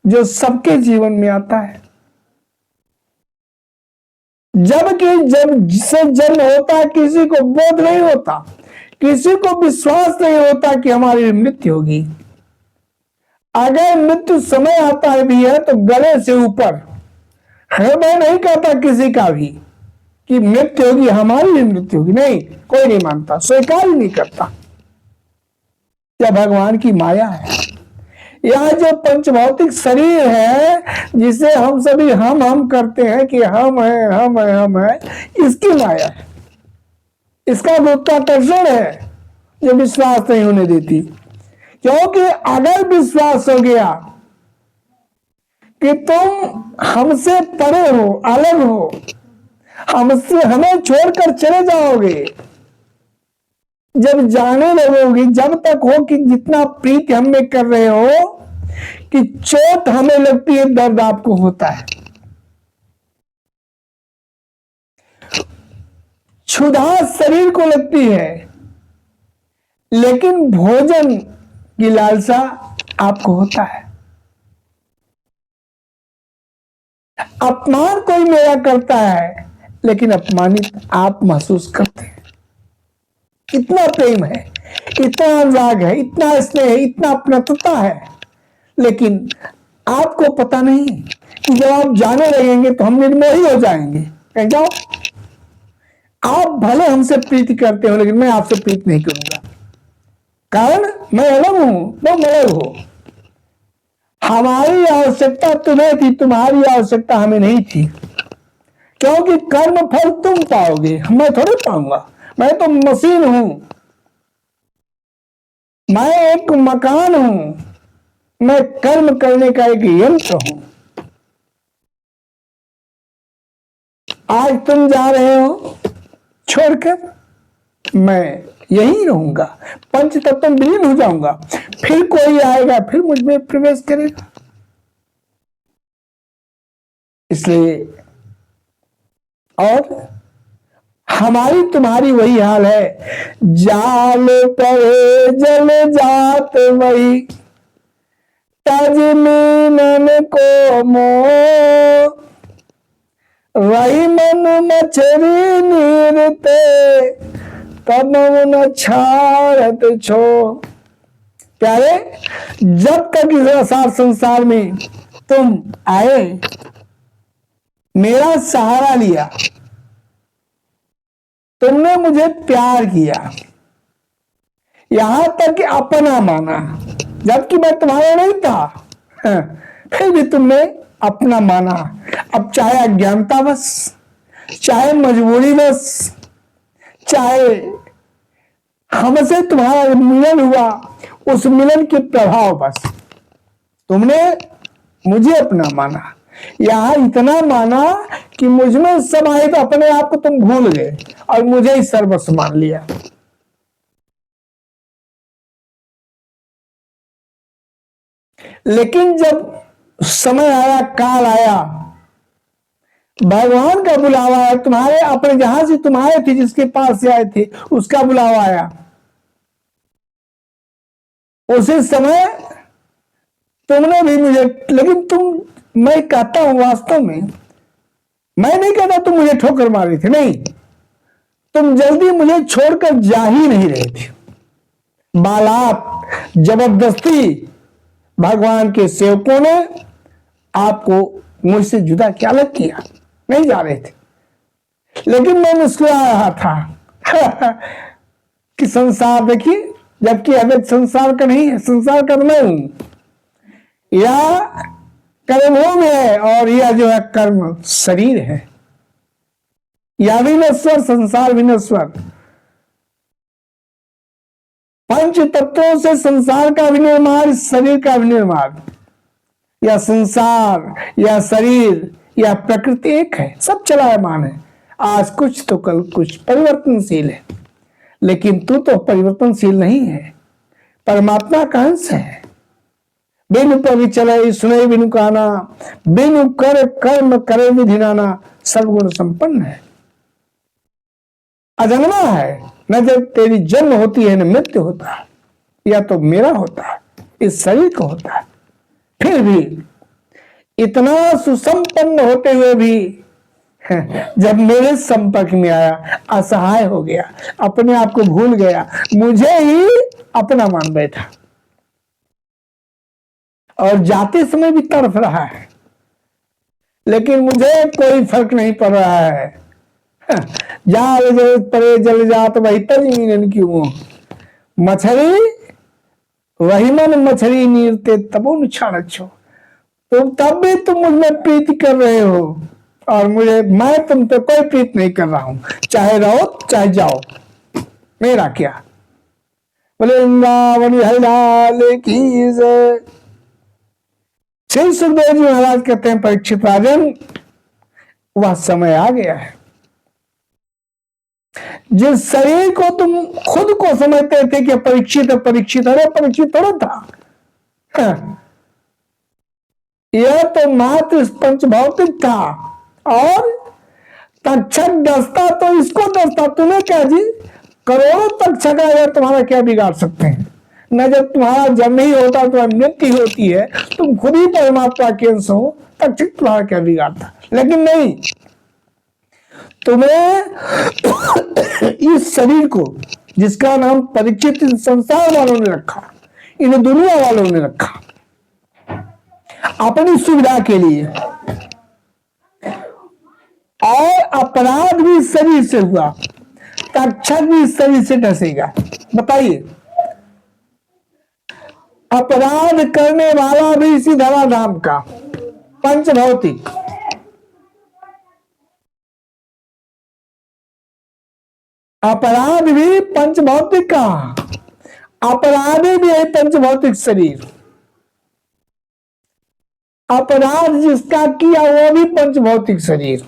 जो सबके जीवन में आता है। जबकि जब से जन्म होता है, किसी को बोध नहीं होता, किसी को विश्वास नहीं होता कि हमारी मृत्यु होगी। अगर मृत्यु समय आता है भी है तो गले से ऊपर, हृदय नहीं कहता किसी का भी कि मृत्यु होगी, हमारी भी मृत्यु होगी, नहीं, कोई नहीं मानता, स्वीकार ही नहीं करता। यह भगवान की माया है। यह जो पंचभौतिक शरीर है, जिसे हम सभी हम करते हैं कि हम है, इसकी माया है, इसका गुरुत्वाकर्षण है जो विश्वास नहीं होने देती। क्योंकि अगर विश्वास हो गया कि तुम हमसे परे हो, अलग हो, हमसे हमें छोड़कर चले जाओगे, जब जाने लगोगे, जब तक हो कि जितना प्रीति हमें कर रहे हो कि चोट हमें लगती है, दर्द आपको होता है, क्षुधा शरीर को लगती है, लेकिन भोजन की लालसा आपको होता है। अपमान कोई मेरा करता है, लेकिन अपमानित आप महसूस करते हैं। इतना प्रेम है, इतना अनुराग है, इतना स्नेह है, इतना अपनत्वता है, लेकिन आपको पता नहीं कि जब आप जाने लगेंगे तो हम निर्मोही हो जाएंगे। कह जाओ, आप भले हमसे प्रीति करते हो, लेकिन मैं आपसे प्रीति नहीं करूंगा, कारण मैं अलग हूं, तुम अलग हो। हमारी आवश्यकता तुम्हें थी, तुम्हारी आवश्यकता हमें नहीं थी, क्योंकि कर्म फल तुम पाओगे, मैं थोड़ी पाऊंगा। मैं तो मशीन हूं, मैं एक मकान हूं, मैं कर्म करने का एक यंत्र हूं। आज तुम जा रहे हो छोड़कर, मैं यही रहूंगा, पंच तत्व में विलीन हो जाऊंगा, फिर कोई आएगा, फिर मुझ में प्रवेश करेगा। इसलिए और हमारी तुम्हारी वही हाल है, जाल पड़े जल जात वही, तज मीनन को मोह, वही मन मछरी नीरते, तब न छाड़त छो। प्यारे, जब तक इस असार संसार में तुम आए, मेरा सहारा लिया, तुमने मुझे प्यार किया, यहां तक कि अपना माना, जबकि मैं तुम्हारा नहीं था, फिर भी तुमने अपना माना। अब चाहे अज्ञानतावश, चाहे मजबूरीवश, चाहे हमसे तुम्हारा मिलन हुआ, उस मिलन के प्रभाव बस तुमने मुझे अपना माना, यहां इतना माना कि मुझमें समाहित अपने आप को तुम भूल गए और मुझे ही सर्वस्व मान लिया। लेकिन जब समय आया, काल आया, भगवान का बुलावा आया, तुम्हारे अपने जहां से तुम आए थे, जिसके पास से आए थे, उसका बुलावा आया, उसी समय तुमने भी मुझे, लेकिन मैं कहता हूं वास्तव में, मैं नहीं कहता तुम मुझे ठोकर मारी थी, नहीं, तुम जल्दी मुझे छोड़कर जा ही नहीं रहे थे। बालात जबरदस्ती भगवान के सेवकों ने आपको मुझसे जुदा किया, अलग किया, नहीं जा रहे थे। लेकिन मैं मुस्कुरा रहा था कि संसार देखिए, जबकि अगर संसार का नहीं है, संसार का मैं हूं, या कर्मभोग है और यह जो है कर्म शरीर है, या विनश्वर संसार विनश्वर, पंच तत्वों से संसार का विनिर्माण, शरीर का विनिर्माण, या संसार या शरीर या प्रकृति एक है, सब चलायमान है, आज कुछ तो कल कुछ, परिवर्तनशील है। लेकिन तू तो परिवर्तनशील नहीं है, परमात्मा का अंश है। बिनु पवि चले सुने बिनु काना, बिनु कर कर्म करे विधि नाना, सर्वगुण संपन्न है, अजन्मा है, न जब तेरी जन्म होती है न मृत्यु होता है, या तो मेरा होता है, इस शरीर का होता है। फिर भी इतना सुसंपन्न होते हुए भी जब मेरे संपर्क में आया, असहाय हो गया, अपने आप को भूल गया, मुझे ही अपना मान बैठा, और जाते समय भी तड़फ रहा है, लेकिन मुझे कोई फर्क नहीं पड़ रहा है। जा परे जल जात वही तजमीन क्यों, मछली वही मन मछली नीरते तबो नुछाड़ छो, तुम तब भी तुम मुझमें प्रीति कर रहे हो, और मैं तुम पे कोई प्रीत नहीं कर रहा हूं, चाहे रहो चाहे जाओ, मेरा क्या। बोले वृंदावन हरिलाल की जय। श्री सुखदेव जी महाराज कहते हैं, परीक्षित राजन, वह समय आ गया है जिस शरीर को तुम खुद को समझते थे कि परीक्षित, अरे परीक्षित थोड़ा था, यह तो मात्र पंच भौतिक था, और तक्षक दस्ता तो इसको दस्ता, तुम्हें क्या जी, करोड़ों तक्षक अगर तुम्हारा क्या बिगाड़ सकते हैं। न जब तुम्हारा जन्म ही होता, तुम्हारी मृत्यु होती है, तुम खुद ही परमात्मा के अंश हो, तक्षक तुम्हारा क्या बिगाड़ता। लेकिन नहीं, तुम्हें इस शरीर को, जिसका नाम परीक्षित, इन संसार वालों ने रखा, इन दुनिया वालों ने रखा अपनी सुविधा के लिए, और अपराध भी शरीर से हुआ, तक्षक भी शरीर से डसेगा। बताइए, अपराध करने वाला भी इसी धराधाम का, पंच भौतिक, अपराध भी पंच भौतिक का, अपराधी भी है पंच भौतिक शरीर, अपराध जिसका किया वो भी पंच भौतिक शरीर,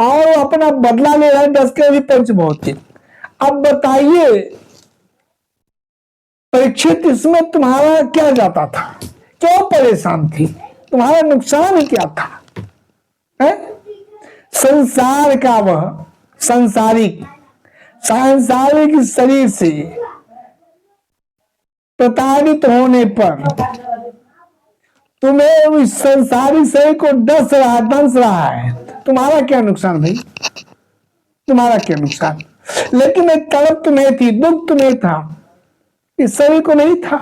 और अपना बदला ले रहा है डस के भी पंच भौतिक। अब बताइए परीक्षित, इसमें तुम्हारा क्या जाता था, क्यों परेशान थी, तुम्हारा नुकसान ही क्या था, है? संसार का वह सांसारिक शरीर से प्रताड़ित होने पर तुम्हें उस संसारी शरीर को डस रहा है, तुम्हारा क्या नुकसान भाई, तुम्हारा क्या नुकसान। लेकिन एक तड़प तुम्हें थी, दुख तुम्हें था, इस शरीर को नहीं था,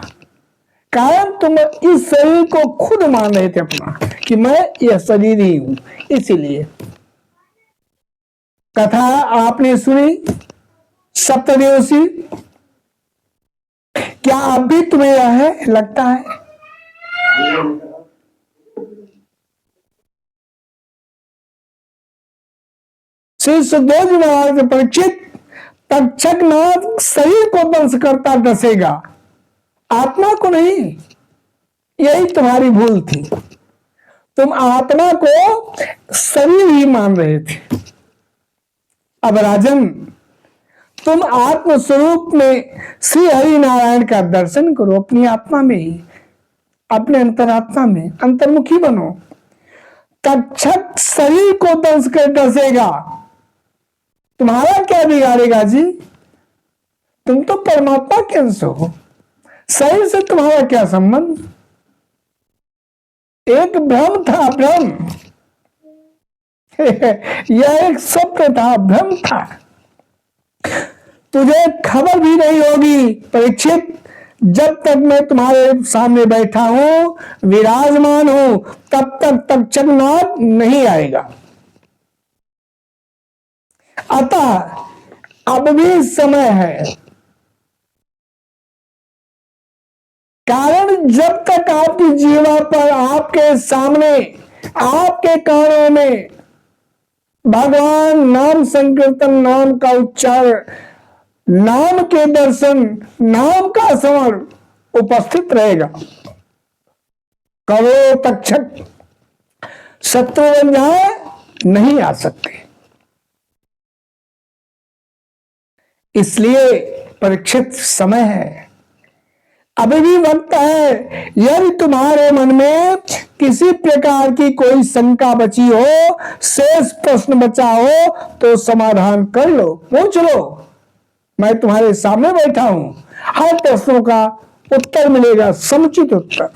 कारण तुम इस शरीर को खुद मान रहे थे अपना, कि मैं यह शरीर ही हूं। इसीलिए कथा आपने सुनी सप्तदिवसी, क्या अब भी तुम्हें यह है लगता है? श्री सुखदेव जी महाराज, परीक्षित, तक्षक नाथ शरीर को दंश करता डसेगा, आत्मा को नहीं। यही तुम्हारी भूल थी, तुम आत्मा को शरीर ही मान रहे थे। अब राजन, तुम आत्म स्वरूप में श्री हरि नारायण का दर्शन करो, अपनी आत्मा में ही, अपने अंतरात्मा में अंतर्मुखी बनो। तक्षक शरीर को दंश कर डसेगा, तुम्हारा क्या बिगाड़ेगा जी? तुम तो परमात्मा के अंश हो, शरीर से तुम्हारा क्या संबंध? एक भ्रम था, भ्रम। यह एक स्वप्न था, भ्रम था। तुझे खबर भी नहीं होगी परीक्षित, जब तक मैं तुम्हारे सामने बैठा हूं, विराजमान हूं, तब तक तक्षकनाथ नहीं आएगा। अतः अब भी समय है। कारण जब तक आपकी जीवा पर, आपके सामने, आपके कानों में भगवान नाम संकीर्तन, नाम का उच्चारण, नाम के दर्शन, नाम का स्मरण उपस्थित रहेगा, करो तक्षक शत्रु बन जाए, नहीं आ सकते। इसलिए परीक्षित समय है, अभी भी वक्त है। यदि तुम्हारे मन में किसी प्रकार की कोई शंका बची हो, शेष प्रश्न बचा हो, तो समाधान कर लो, पूछ लो। मैं तुम्हारे सामने बैठा हूं, हर प्रश्नों का उत्तर मिलेगा, समुचित उत्तर,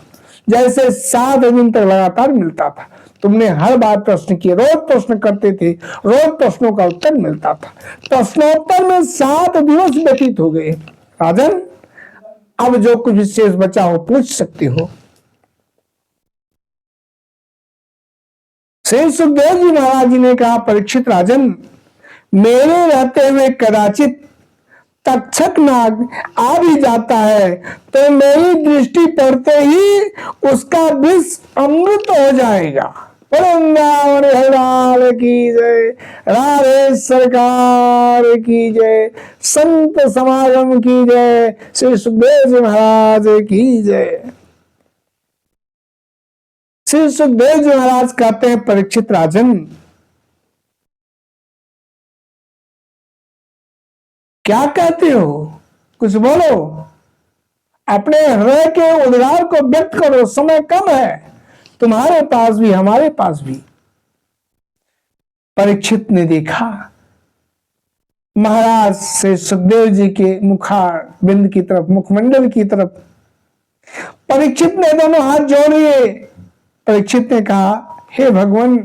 जैसे 7 दिन तक लगातार मिलता था। तुमने हर बार प्रश्न किए, रोज प्रश्न करते थे, रोज प्रश्नों का उत्तर मिलता था। प्रश्नोत्तर में 7 दिवस व्यतीत हो गए। राजन, अब जो कुछ विशेष बचा हो पूछ सकते हो। श्री सुखदेव जी महाराज जी ने कहा, परीक्षित राजन, मेरे रहते हुए कदाचित तक्षक नाग आ भी जाता है, तो मेरी दृष्टि पड़ते ही उसका विष अमृत हो जाएगा। वृंदावन हरिलाल की जय, राधे सरकार की जय, संत समागम की जय, श्री सुखदेव जी महाराज की जय। श्री सुखदेव जी महाराज कहते हैं, परीक्षित राजन, क्या कहते हो? कुछ बोलो, अपने हृदय के उद्गार को व्यक्त करो, समय कम है, तुम्हारे पास भी, हमारे पास भी। परीक्षित ने देखा महाराज से सुखदेव जी के मुखार बिंद की तरफ, मुखमंडल की तरफ। परीक्षित ने दोनों हाथ जोड़ लिए। परीक्षित ने कहा, हे भगवान,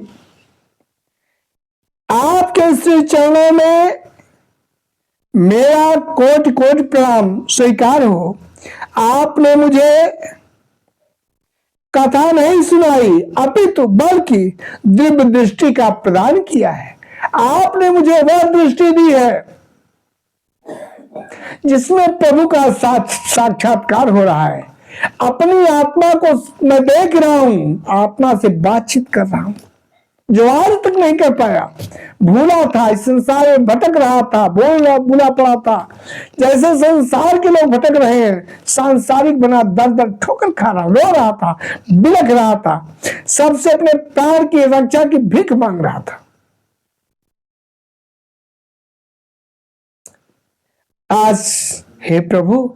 आपके श्री चरणों में मेरा कोटि कोटि प्रणाम स्वीकार हो। आपने मुझे कथा नहीं सुनाई, अपितु बल्कि दिव्य दृष्टि का प्रदान किया है। आपने मुझे वह दृष्टि दी है जिसमें प्रभु का साक्षात्कार हो रहा है। अपनी आत्मा को मैं देख रहा हूं, आत्मा से बातचीत कर रहा हूं, जो आज तक नहीं कर पाया। भूला था, इस संसार में भटक रहा था, भूला पड़ा था, जैसे संसार के लोग भटक रहे हैं। सांसारिक बना दर दर ठोकर खा रहा, रो रहा था, बिलख रहा था, सबसे अपने प्राण की रक्षा की भीख मांग रहा था। आज हे प्रभु,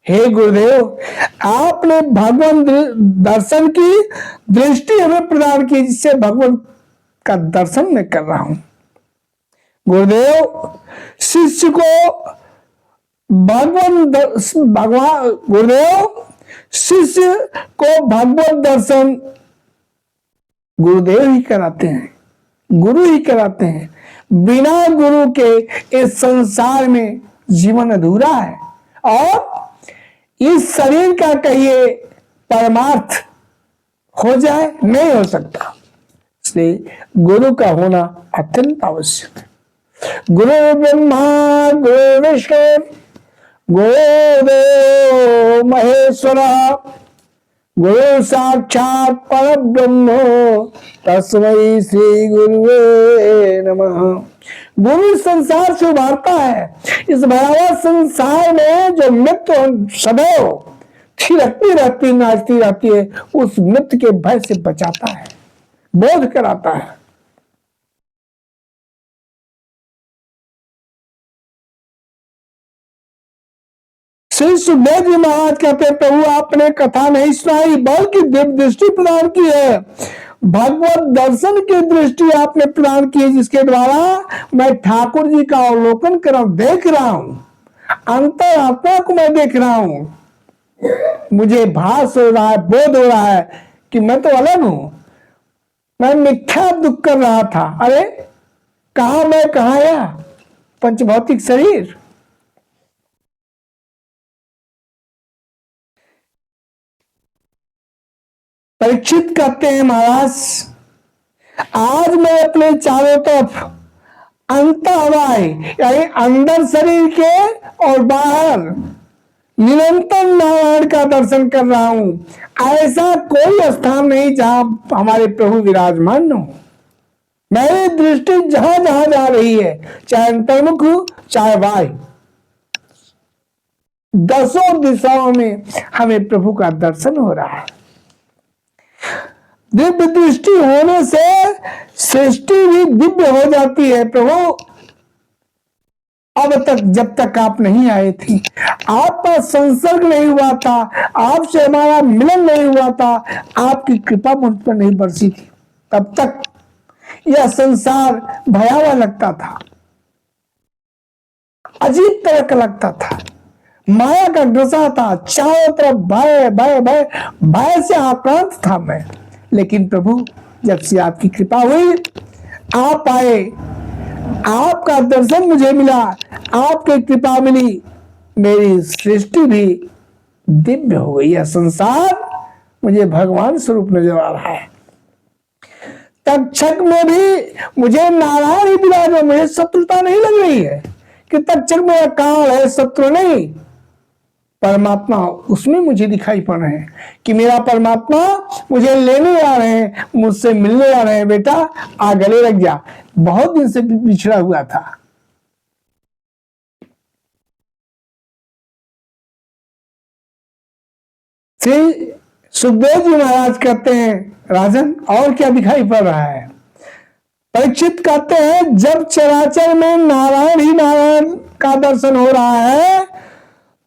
हे गुरुदेव, आपने भगवान दर्शन की दृष्टि हमें प्रदान की, जिससे भगवान का दर्शन मैं कर रहा हूं। गुरुदेव, शिष्य को गुरुदेव, शिष्य को भगवत दर्शन गुरुदेव ही कराते हैं, गुरु ही कराते हैं। बिना गुरु के इस संसार में जीवन अधूरा है, और इस शरीर का कहिए परमार्थ हो जाए, नहीं हो सकता। इसलिए गुरु का होना अत्यंत आवश्यक है। गुरु ब्रह्मा गुरु विष्णु गुरुदेव महेश्वरा, गुरु साक्षात परब्रह्म, तस्मै श्री गुरुवे नमः। गुरु संसार से उभारता है। इस भयावह संसार में जो मृत्यु सदैव थिरकती रहती, नाचती रहती है, उस मृत्यु के भय से बचाता है। बोध कराता है। श्री सुखदेव जी महाराज कहते हैं, प्रभु आपने कथा नहीं सुनाई बल्कि दिव्य दृष्टि प्रदान की है, भगवत दर्शन की दृष्टि आपने प्रदान की है, जिसके द्वारा मैं ठाकुर जी का अवलोकन कर रहा हूं, देख रहा हूं, अंतर आत्मा को मैं देख रहा हूं। मुझे भास हो रहा है, बोध हो रहा है कि मैं तो अलग हूं, मैं मिथ्या दुख कर रहा था। अरे कहा मैं, कहा आया पंचभौतिक शरीर। परीक्षित कहते हैं, महाराज आज मैं अपने चारों तरफ अंतःवाय यानी अंदर शरीर के और बाहर निरंतर नारायण का दर्शन कर रहा हूं। ऐसा कोई स्थान नहीं जहां हमारे प्रभु विराजमान हो। मेरी दृष्टि जहां जहां जा रही है, चाहे अंतर्मुख हो चाहे बाह्य, दसों दिशाओं में हमें प्रभु का दर्शन हो रहा है। दिव्य दृष्टि होने से सृष्टि भी दिव्य हो जाती है। प्रभु अब तक जब तक आप नहीं आए थे, आपका संसर्ग नहीं हुआ था, आपसे हमारा मिलन नहीं हुआ था, आपकी कृपा मुझ पर नहीं बरसी थी, तब तक यह संसार भयावह लगता था, अजीब तरह का लगता था, माया का ग्रसा था, चारों तरफ भय भय भय भय से आक्रांत था मैं। लेकिन प्रभु जब से आपकी कृपा हुई, आप आए, आपका दर्शन मुझे मिला, आपकी कृपा मिली, मेरी सृष्टि भी दिव्य हो गई। यह संसार मुझे भगवान स्वरूप नजर आ रहा है। तक्षक में भी मुझे नारायण ही विराज, मुझे शत्रुता नहीं लग रही है कि तक्षक मेरा काल है, शत्रु नहीं, परमात्मा उसमें मुझे दिखाई पड़ रहे हैं कि मेरा परमात्मा मुझे लेने आ रहे हैं, मुझसे मिलने आ रहे हैं। बेटा आ गले लग जा, बहुत दिन से बिछड़ा हुआ था। श्री सुखदेव जी महाराज कहते हैं, राजन और क्या दिखाई पड़ रहा है? परीक्षित कहते हैं, जब चराचर में नारायण ही नारायण का दर्शन हो रहा है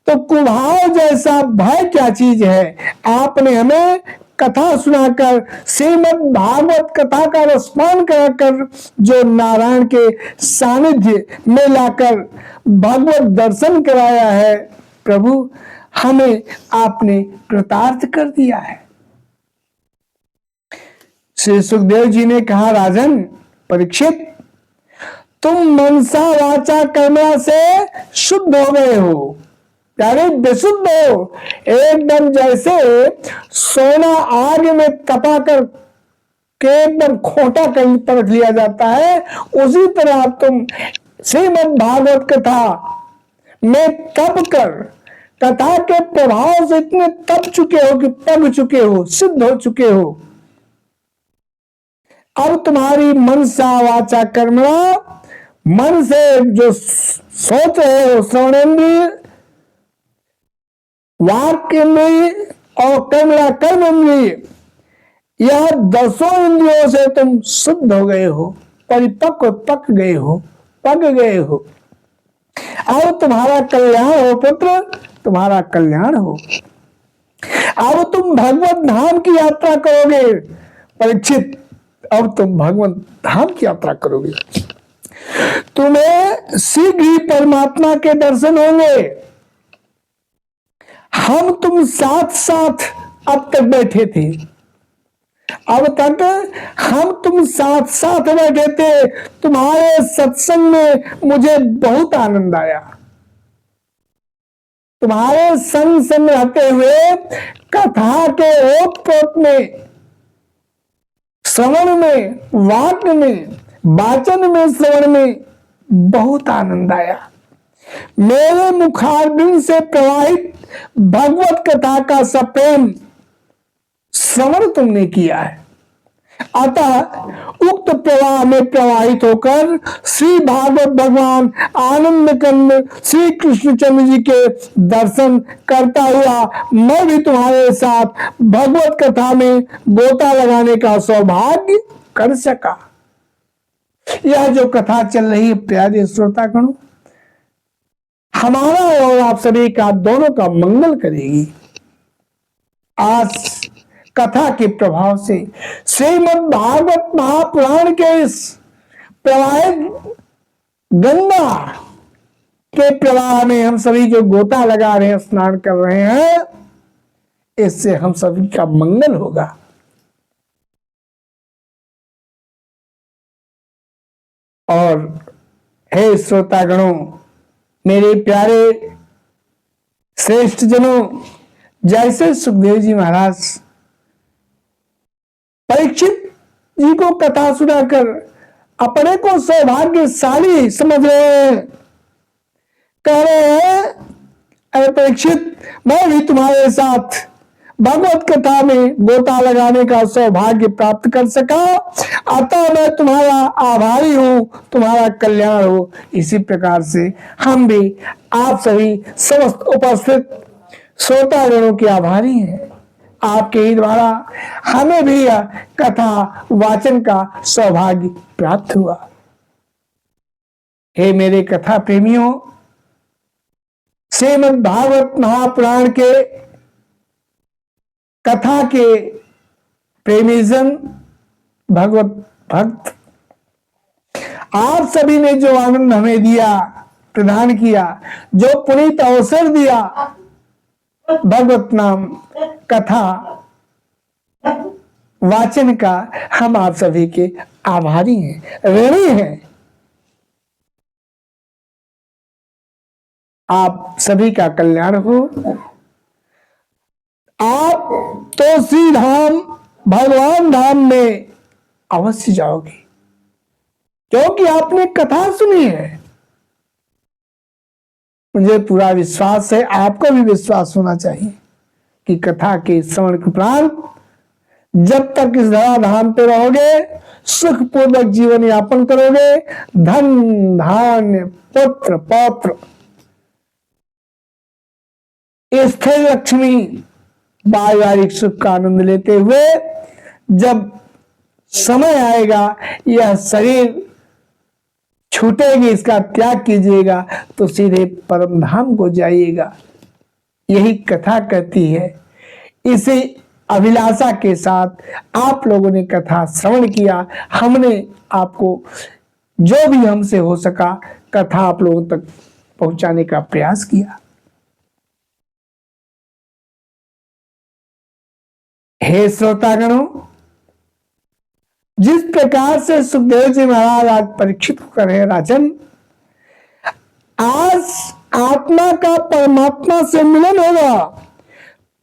तो कुभाव जैसा भय क्या चीज है? आपने हमें कथा सुनाकर, श्रीमद् भागवत कथा का रसपान कराकर, जो नारायण के सानिध्य में लाकर भगवत दर्शन कराया है, प्रभु हमें आपने कृतार्थ कर दिया है। श्री सुखदेव जी ने कहा, राजन परीक्षित, तुम मनसा वाचा कर्मा से शुद्ध हो गए हो, यानी विशुद्ध हो, एकदम जैसे सोना आग में तपा कर के एकदम खोटा कर परख लिया जाता है, उसी तरह तुम श्रीमद् भागवत कथा में तप कर, कथा के प्रभाव से इतने तप चुके हो कि पग चुके हो, सिद्ध हो चुके हो। अब तुम्हारी मनसा वाचा कर्मणा, मन से जो सोच रहे हो, श्रवणेन्द्रिय, वाक इंद्रिय और कर्म इंद्रिय, यह दसों इंद्रियों से तुम शुद्ध हो गए हो, परिपक्व पक गए हो, पक गए हो। अब तुम्हारा कल्याण हो पुत्र, तुम्हारा कल्याण हो। अब तुम भगवत धाम की यात्रा करोगे परीक्षित, अब तुम भगवत धाम की यात्रा करोगे, तुम्हें शीघ्र ही परमात्मा के दर्शन होंगे। हम तुम साथ साथ अब तक बैठे थे, अब तक हम तुम साथ साथ बैठे थे, तुम्हारे सत्संग में मुझे बहुत आनंद आया। तुम्हारे संग संग रहते हुए कथा के ओत प्रोत में, श्रवण में, वाक में, वाचन में, श्रवण में बहुत आनंद आया। मेरे मुखारबिंद से प्रवाहित भगवत कथा का सप्रेम श्रवण तुमने किया है अतः उक्त प्रवाह में प्रवाहित होकर श्री भागवत भगवान आनंद कंद श्री कृष्णचंद्र जी के दर्शन करता हुआ मैं भी तुम्हारे साथ भगवत कथा में गोता लगाने का सौभाग्य कर सका। यह जो कथा चल रही है प्यारे श्रोतागण, हमारा और आप सभी का दोनों का मंगल करेगी। आज कथा के प्रभाव से श्रीमद् भागवत महापुराण के इस प्रवाहित गंगा के प्रवाह में हम सभी जो गोता लगा रहे हैं, स्नान कर रहे हैं, इससे हम सभी का मंगल होगा। और हे श्रोतागणों, मेरे प्यारे श्रेष्ठ जनों, जैसे सुखदेव जी महाराज परीक्षित जी को कथा सुनाकर अपने को सौभाग्यशाली समझ रहे हैं, कह रहे हैं अरे परीक्षित, मैं भी तुम्हारे साथ भगवत कथा में गोता लगाने का सौभाग्य प्राप्त कर सका, अतः मैं तुम्हारा आभारी हूं, तुम्हारा कल्याण हो। इसी प्रकार से हम भी आप सभी समस्त उपस्थित श्रोतागणों के आभारी हैं। आपके ही द्वारा हमें भी यह कथा वाचन का सौभाग्य प्राप्त हुआ। हे मेरे कथा प्रेमियों, श्रीमद् भागवत महापुराण के कथा के प्रेमीजन, भगवत भक्त, आप सभी ने जो आनंद हमें दिया, प्रदान किया, जो पुनीत अवसर दिया भगवत नाम कथा वाचन का, हम आप सभी के आभारी हैं, ऋणी हैं। आप सभी का कल्याण हो। आप तो श्री धाम भगवान धाम में अवश्य जाओगे, क्योंकि आपने कथा सुनी है। मुझे पूरा विश्वास है, आपको भी विश्वास होना चाहिए कि कथा के श्रवण के उपरांत जब तक इस धरा धाम पे रहोगे, सुखपूर्वक जीवन यापन करोगे, धन धान्य पुत्र पौत्र स्थिर लक्ष्मी पारिवारिक सुख का आनंद लेते हुए जब समय आएगा, यह शरीर छूटेगी, इसका त्याग कीजिएगा तो सीधे परम धाम को जाइएगा। यही कथा कहती है। इसी अभिलाषा के साथ आप लोगों ने कथा श्रवण किया। हमने आपको जो भी हमसे हो सका कथा आप लोगों तक पहुंचाने का प्रयास किया। हे श्रोतागणों, जिस प्रकार से सुखदेव जी महाराज आज परीक्षित कर रहे हैं, राजन, आज आत्मा का परमात्मा से मिलन होगा,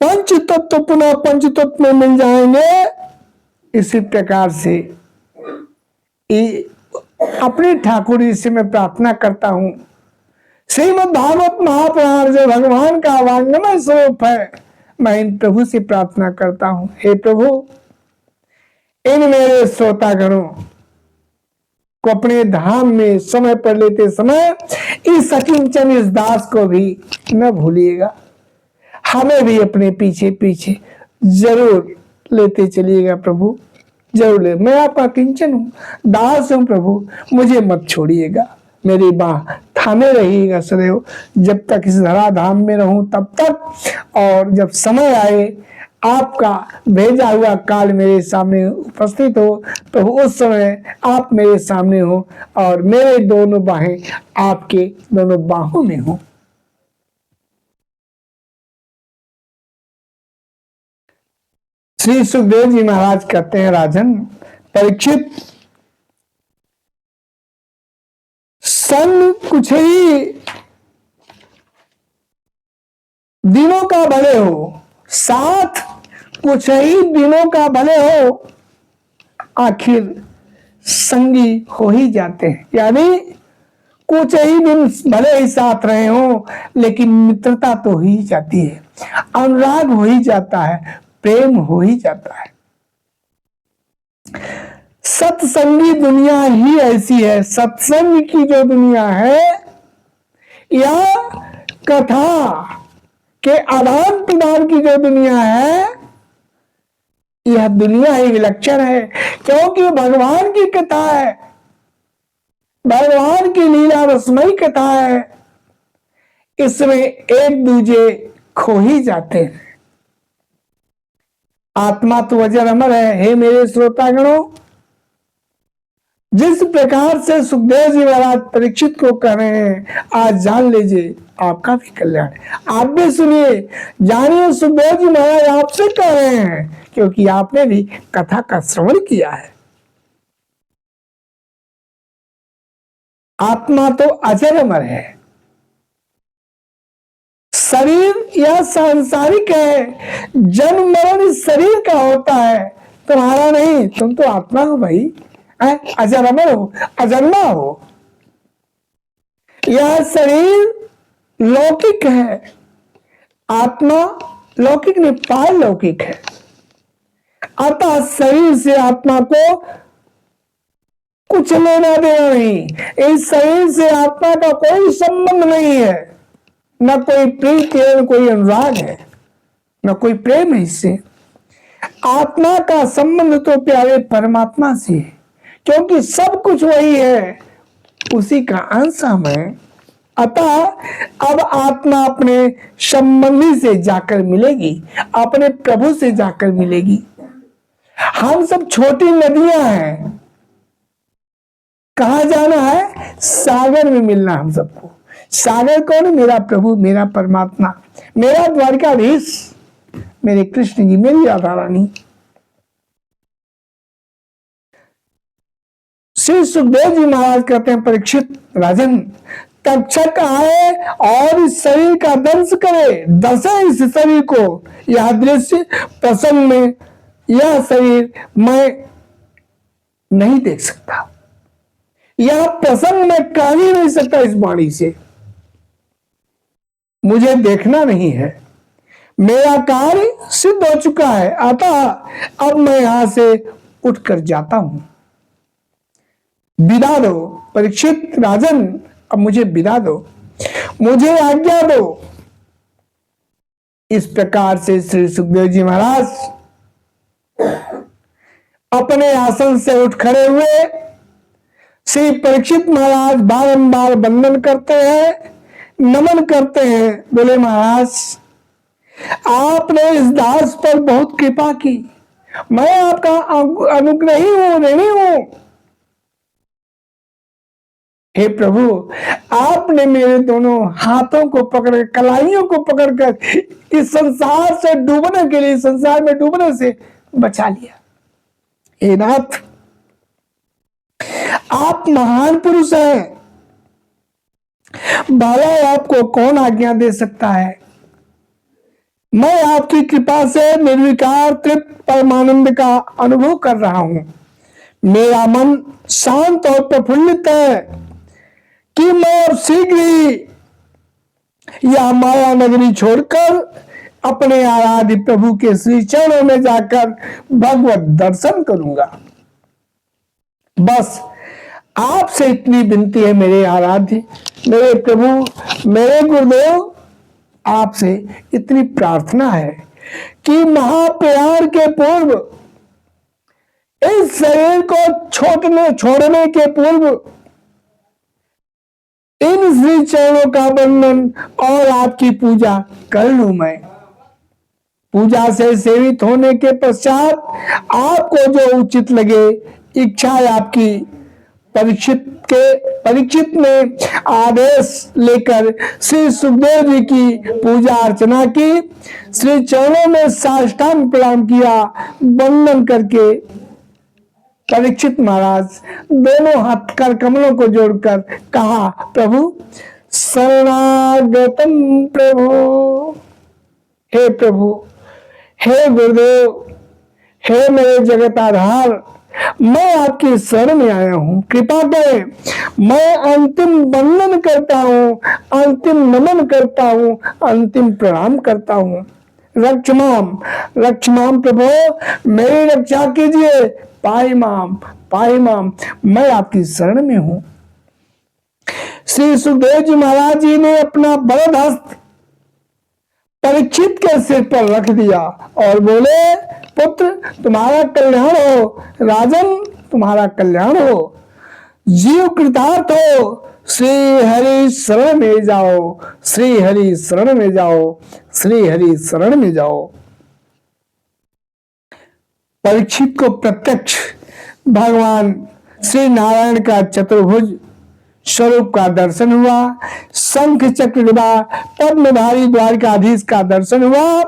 पंच तत्व पुनः पंच तत्व में मिल जाएंगे। इसी प्रकार से अपने ठाकुर जी से मैं प्रार्थना करता हूं, श्रीमद् भागवत महापुराण जो भगवान का वांगमय स्वरूप है, मैं इन प्रभु से प्रार्थना करता हूं, हे प्रभु, इन मेरे श्रोतागणों को अपने धाम में समय पर लेते समय इस अकिंचन इस दास को भी न भूलिएगा। हमें भी अपने पीछे पीछे जरूर लेते चलिएगा प्रभु, जरूर ले। मैं आपका किंचन हूँ, दास हूँ प्रभु, मुझे मत छोड़िएगा, मेरी बाह थामे रहिएगा सदैव, जब तक इस धरा धाम में रहूं तब तक। और जब समय आए, आपका भेजा हुआ काल मेरे सामने उपस्थित हो, तो उस समय आप मेरे सामने हो और मेरे दोनों बाहें आपके दोनों बाहों में हो। श्री सुखदेव जी महाराज कहते हैं, राजन परीक्षित, सन कुछ ही दिनों का भले हो, साथ कुछ ही दिनों का भले हो, आखिर संगी हो ही जाते हैं। यानी कुछ ही दिन भले ही साथ रहे हो, लेकिन मित्रता तो हो ही जाती है, अनुराग हो ही जाता है, प्रेम हो ही जाता है। सत्संगी दुनिया ही ऐसी है। सत्संग की जो दुनिया है या कथा के आदान प्रदान की जो दुनिया है, यह दुनिया ही विलक्षण है, क्योंकि भगवान की कथा है, भगवान की लीला रसमयी कथा है। इसमें एक दूजे खो ही जाते हैं। आत्मा तो अजर अमर है। हे मेरे श्रोतागणों, जिस प्रकार से सुखदेव जी महाराज परीक्षित को कह रहे हैं, आज जान लीजिए आपका भी कल्याण है। आप भी सुनिए, जानिए सुखदेव जी महाराज आपसे कह रहे हैं, क्योंकि आपने भी कथा का श्रवण किया है। आत्मा तो अजर अमर है। शरीर यह सांसारिक है, जन्म मरण इस शरीर का होता है, तुम्हारा नहीं। तुम तो आत्मा हो भाई, अजर अमर हो, अजन्मा हो। यह शरीर लौकिक है, आत्मा लौकिक नहीं, पारलौकिक है। अतः शरीर से आत्मा को कुछ लेना देना नहीं। इस शरीर से आत्मा का कोई संबंध नहीं है, न कोई प्रीति है, न कोई अनुराग है, न कोई प्रेम है इससे। आत्मा का संबंध तो प्यारे परमात्मा से है, क्योंकि सब कुछ वही है, उसी का अंश हम है। अतः अब आत्मा अपने संबंधी से जाकर मिलेगी, अपने प्रभु से जाकर मिलेगी। हम सब छोटी नदियां हैं, कहां जाना है? सागर में मिलना हम सबको। सागर कौन? मेरा प्रभु, मेरा परमात्मा, मेरा द्वारकाधीश, मेरे कृष्ण जी, मेरी राधा रानी। श्री सुखदेव जी महाराज कहते हैं, परीक्षित राजन, तक्षक आए और इस शरीर का दंश करे, दसे इस शरीर को। यह दृश्य प्रसंग में यह शरीर मैं नहीं देख सकता, यह प्रसंग में कह ही नहीं सकता इस वाणी से। मुझे देखना नहीं है, मेरा कार्य सिद्ध हो चुका है। अतः अब मैं यहां से उठकर जाता हूं। विदा दो परीक्षित राजन, अब मुझे विदा दो, मुझे आज्ञा दो। इस प्रकार से श्री सुखदेव जी महाराज अपने आसन से उठ खड़े हुए। श्री परीक्षित महाराज बारंबार वंदन करते हैं, नमन करते हैं। बोले महाराज, आपने इस दास पर बहुत कृपा की, मैं आपका अनुग्रही हूं, ऋणी हूं। हे प्रभु, आपने मेरे दोनों हाथों को पकड़, कलाइयों को पकड़कर इस संसार से डूबने के लिए, संसार में डूबने से बचा लिया। हे नाथ, आप महान पुरुष हैं, भला आपको कौन आज्ञा दे सकता है। मैं आपकी कृपा से निर्विकार तृप्त परमानंद का अनुभव कर रहा हूं। मेरा मन शांत और प्रफुल्लित है कि मैं अब शीघ्र ही यह माया नगरी छोड़कर अपने आराध्य प्रभु के श्री चरणों में जाकर भगवत दर्शन करूंगा। बस आपसे इतनी विनती है मेरे आराध्य, मेरे प्रभु, मेरे गुरुदेव, आपसे इतनी प्रार्थना है कि महाप्रयाण के पूर्व, इस शरीर को छोड़ने के पूर्व इन श्री चरणों का वंदन और आपकी पूजा कर लूं। मैं पूजा से सेवित होने के पश्चात आपको जो उचित लगे, इच्छा है आपकी। परीक्षित ने आदेश लेकर श्री सुखदेव जी की पूजा अर्चना की, श्री चरणों में साष्टांग प्रणाम किया। वंदन करके परीक्षित महाराज दोनों हाथ कर कमलों को जोड़कर कहा, प्रभु शरणागतम प्रभु, हे प्रभु, हे गुरुदेव, हे मेरे जगत आधार, मैं आपकी शरण में आया हूं, कृपा करें। मैं अंतिम वंदन करता हूं, अंतिम नमन करता हूं, अंतिम प्रणाम करता हूं। रक्षमाम प्रभु, मेरी रक्षा कीजिए, पाहि माम, मैं आपकी शरण में हूं। श्री सुखदेव जी महाराज जी ने अपना वरद हस्त परीक्षित के सिर पर रख दिया और बोले, पुत्र तुम्हारा कल्याण हो, राजन तुम्हारा कल्याण हो, जीव कृतार्थ हो, श्री हरि शरण में जाओ, श्री हरि शरण में जाओ, श्री हरि शरण में जाओ। परीक्षित को प्रत्यक्ष भगवान श्री नारायण का चतुर्भुज स्वरूप का दर्शन हुआ, शंख चक्र गदा पद्मधारी द्वारकाधीश का दर्शन हुआ।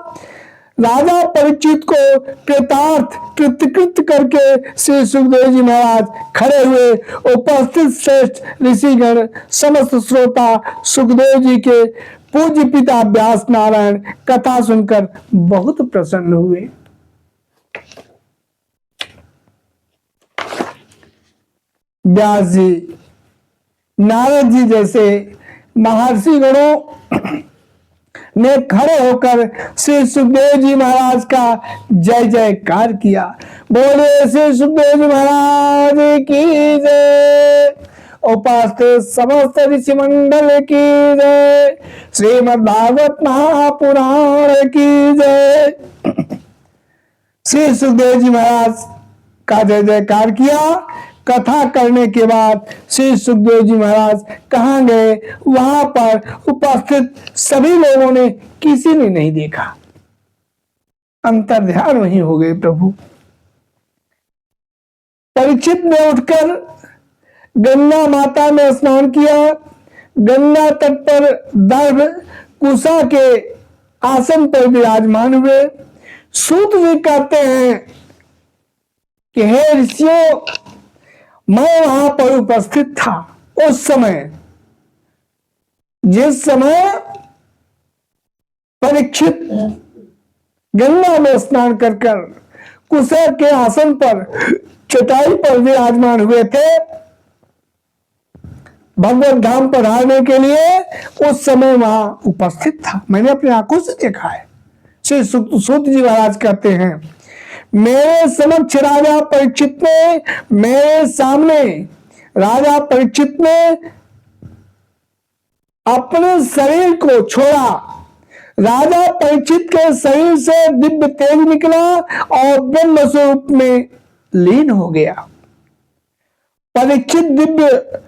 राजा परीक्षित को कृतार्थ कृतकृत करके श्री सुखदेव जी महाराज खड़े हुए। उपस्थित श्रेष्ठ ऋषिगण समस्त श्रोता सुखदेव जी के पूज्य पिता व्यास नारायण कथा सुनकर बहुत प्रसन्न हुए। व्यास जी, नारद जी जैसे महर्षि गणों ने खड़े होकर श्री सुखदेव जी महाराज का जय जयकार किया। बोले श्री सुखदेव जी महाराज की जय, उपस्थित समस्त ऋषि मंडल की जय, श्रीमद् भागवत महापुराण की जय। श्री सुखदेव जी महाराज का जय जयकार किया। कथा करने के बाद श्री सुखदेव जी महाराज कहाँ गए, वहां पर उपस्थित सभी लोगों ने किसी ने नहीं देखा, अंतर्ध्यान वहीं हो गए प्रभु। परीक्षित ने उठकर गंगा माता में स्नान किया। गंगा तट पर दर्भ कुशा के आसन पर विराजमान हुए। सूत जी कहते हैं कि हे ऋषियों, मैं वहां पर उपस्थित था उस समय जिस समय परीक्षित गंगा में स्नान कर कुशा के आसन पर चटाई पर विराजमान हुए थे भगवत धाम पधारने के लिए। उस समय वहां उपस्थित था, मैंने अपनी आंखों से देखा है। श्री सूत जी महाराज कहते हैं, मेरे समक्ष राजा परीक्षित ने, मेरे सामने राजा परीक्षित ने अपने शरीर को छोड़ा। राजा परीक्षित के शरीर से दिव्य तेज निकला और ब्रह्म स्वरूप में लीन हो गया। परीक्षित दिव्य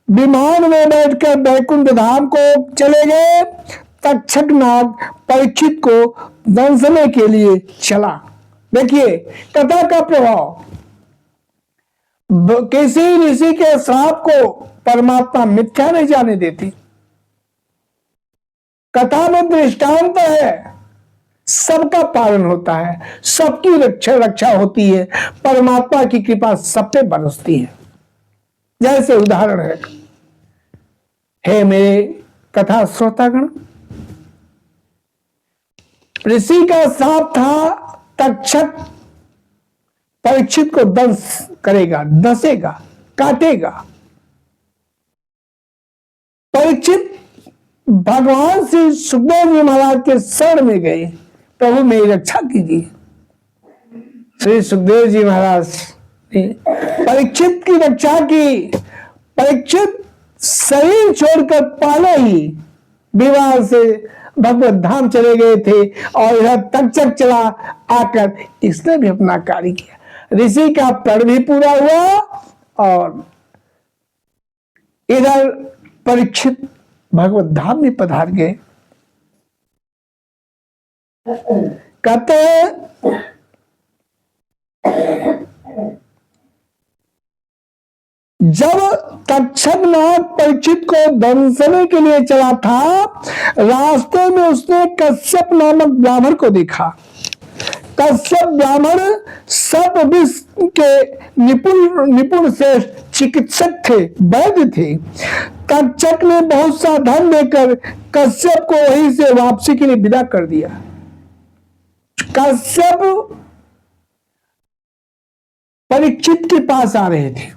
विमान में बैठकर वैकुंठ धाम को चले गए। तक्षक नाग परीक्षित को दंसने के लिए चला। देखिए कथा का प्रभाव, किसी ऋषि के श्राप को परमात्मा मिथ्या नहीं जाने देती। कथा में दृष्टांत है, सबका पालन होता है, सबकी रक्षा होती है, परमात्मा की कृपा सब पे बरसती है। जैसे उदाहरण है, हे मेरे कथा श्रोतागण, ऋषि का श्राप था तक्षक परीक्षित को दंस करेगा, दसेगा, काटेगा। परीक्षित भगवान श्री सुखदेव जी महाराज के शरण में गए, प्रभु मेरी रक्षा कीजिए। श्री सुखदेव जी महाराज ने परीक्षित की रक्षा की। परीक्षित शरीर छोड़कर पहले ही विवाह से भगवत धाम चले गए थे और इधर तक्षक चला आकर इसने भी अपना कार्य किया। ऋषि का प्रण भी पूरा हुआ और इधर परीक्षित भगवत धाम में पधार गए। कहते हैं जब तक्षक नाग परीक्षित को दंसने के लिए चला था, रास्ते में उसने कश्यप नामक ब्राह्मण को देखा। कश्यप ब्राह्मण सर्प विष के निपुण से चिकित्सक थे, वैद्य थे। तक्षक ने बहुत सा धन देकर कश्यप को वहीं से वापसी के लिए विदा कर दिया। कश्यप परीक्षित के पास आ रहे थे।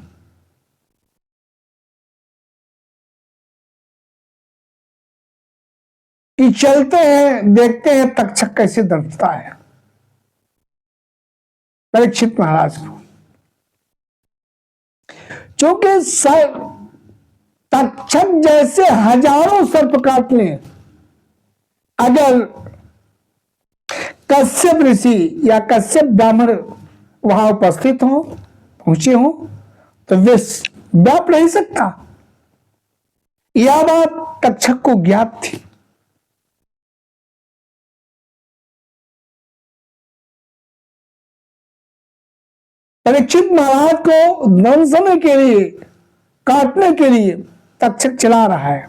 कि चलते हैं, देखते हैं तक्षक कैसे दंसता है परीक्षित महाराज को। चूंकि तक्षक जैसे हजारों सर्प काट लें, अगर कश्यप ऋषि या कश्यप ब्राह्मण वहां उपस्थित हो, पहुंचे हो, तो वे व्याप नहीं सकता। यह बात तक्षक को ज्ञात थी। परीक्षित महाराज को दंसने के लिए, काटने के लिए तक्षक चला रहा है।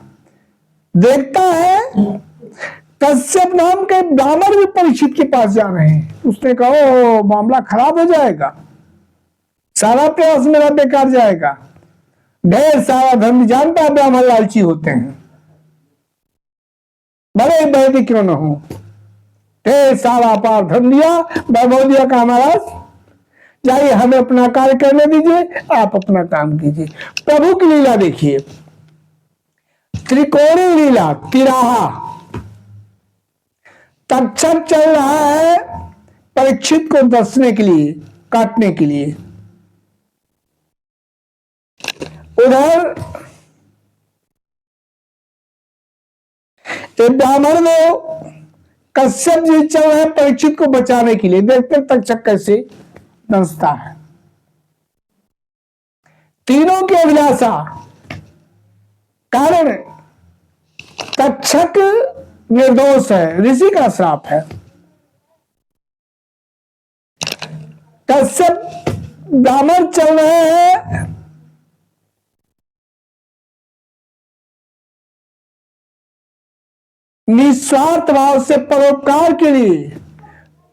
देखता है कश्यप नाम के ब्राह्मण भी परीक्षित के पास जा रहे हैं। उसने कहा मामला खराब हो जाएगा, सारा प्रयास मेरा बेकार जाएगा। ढेर सारा धर्म, जानता है ब्राह्मण लालची होते हैं, बड़े वैद्य क्यों न हो। ढेर सारा अपार धर्म दिया, वैभव दिया, कहा महाराज जाइए हमें अपना कार्य करने दीजिए, आप अपना काम कीजिए। प्रभु की लीला देखिए, त्रिकोणी लीला, तिराहा। तक्षक चल रहा है परीक्षित को दसने के लिए, काटने के लिए। उधर ब्राह्मण को कश्यप जी चल रहे हैं परीक्षित को बचाने के लिए। देखते तक्षक कैसे दंसता है। तीनों की अभिलाषा कारण तक्षक निर्दोष है, ऋषि का श्राप है। कश्यप ब्राह्मण चल रहे हैं निस्वार्थ भाव से परोपकार के लिए।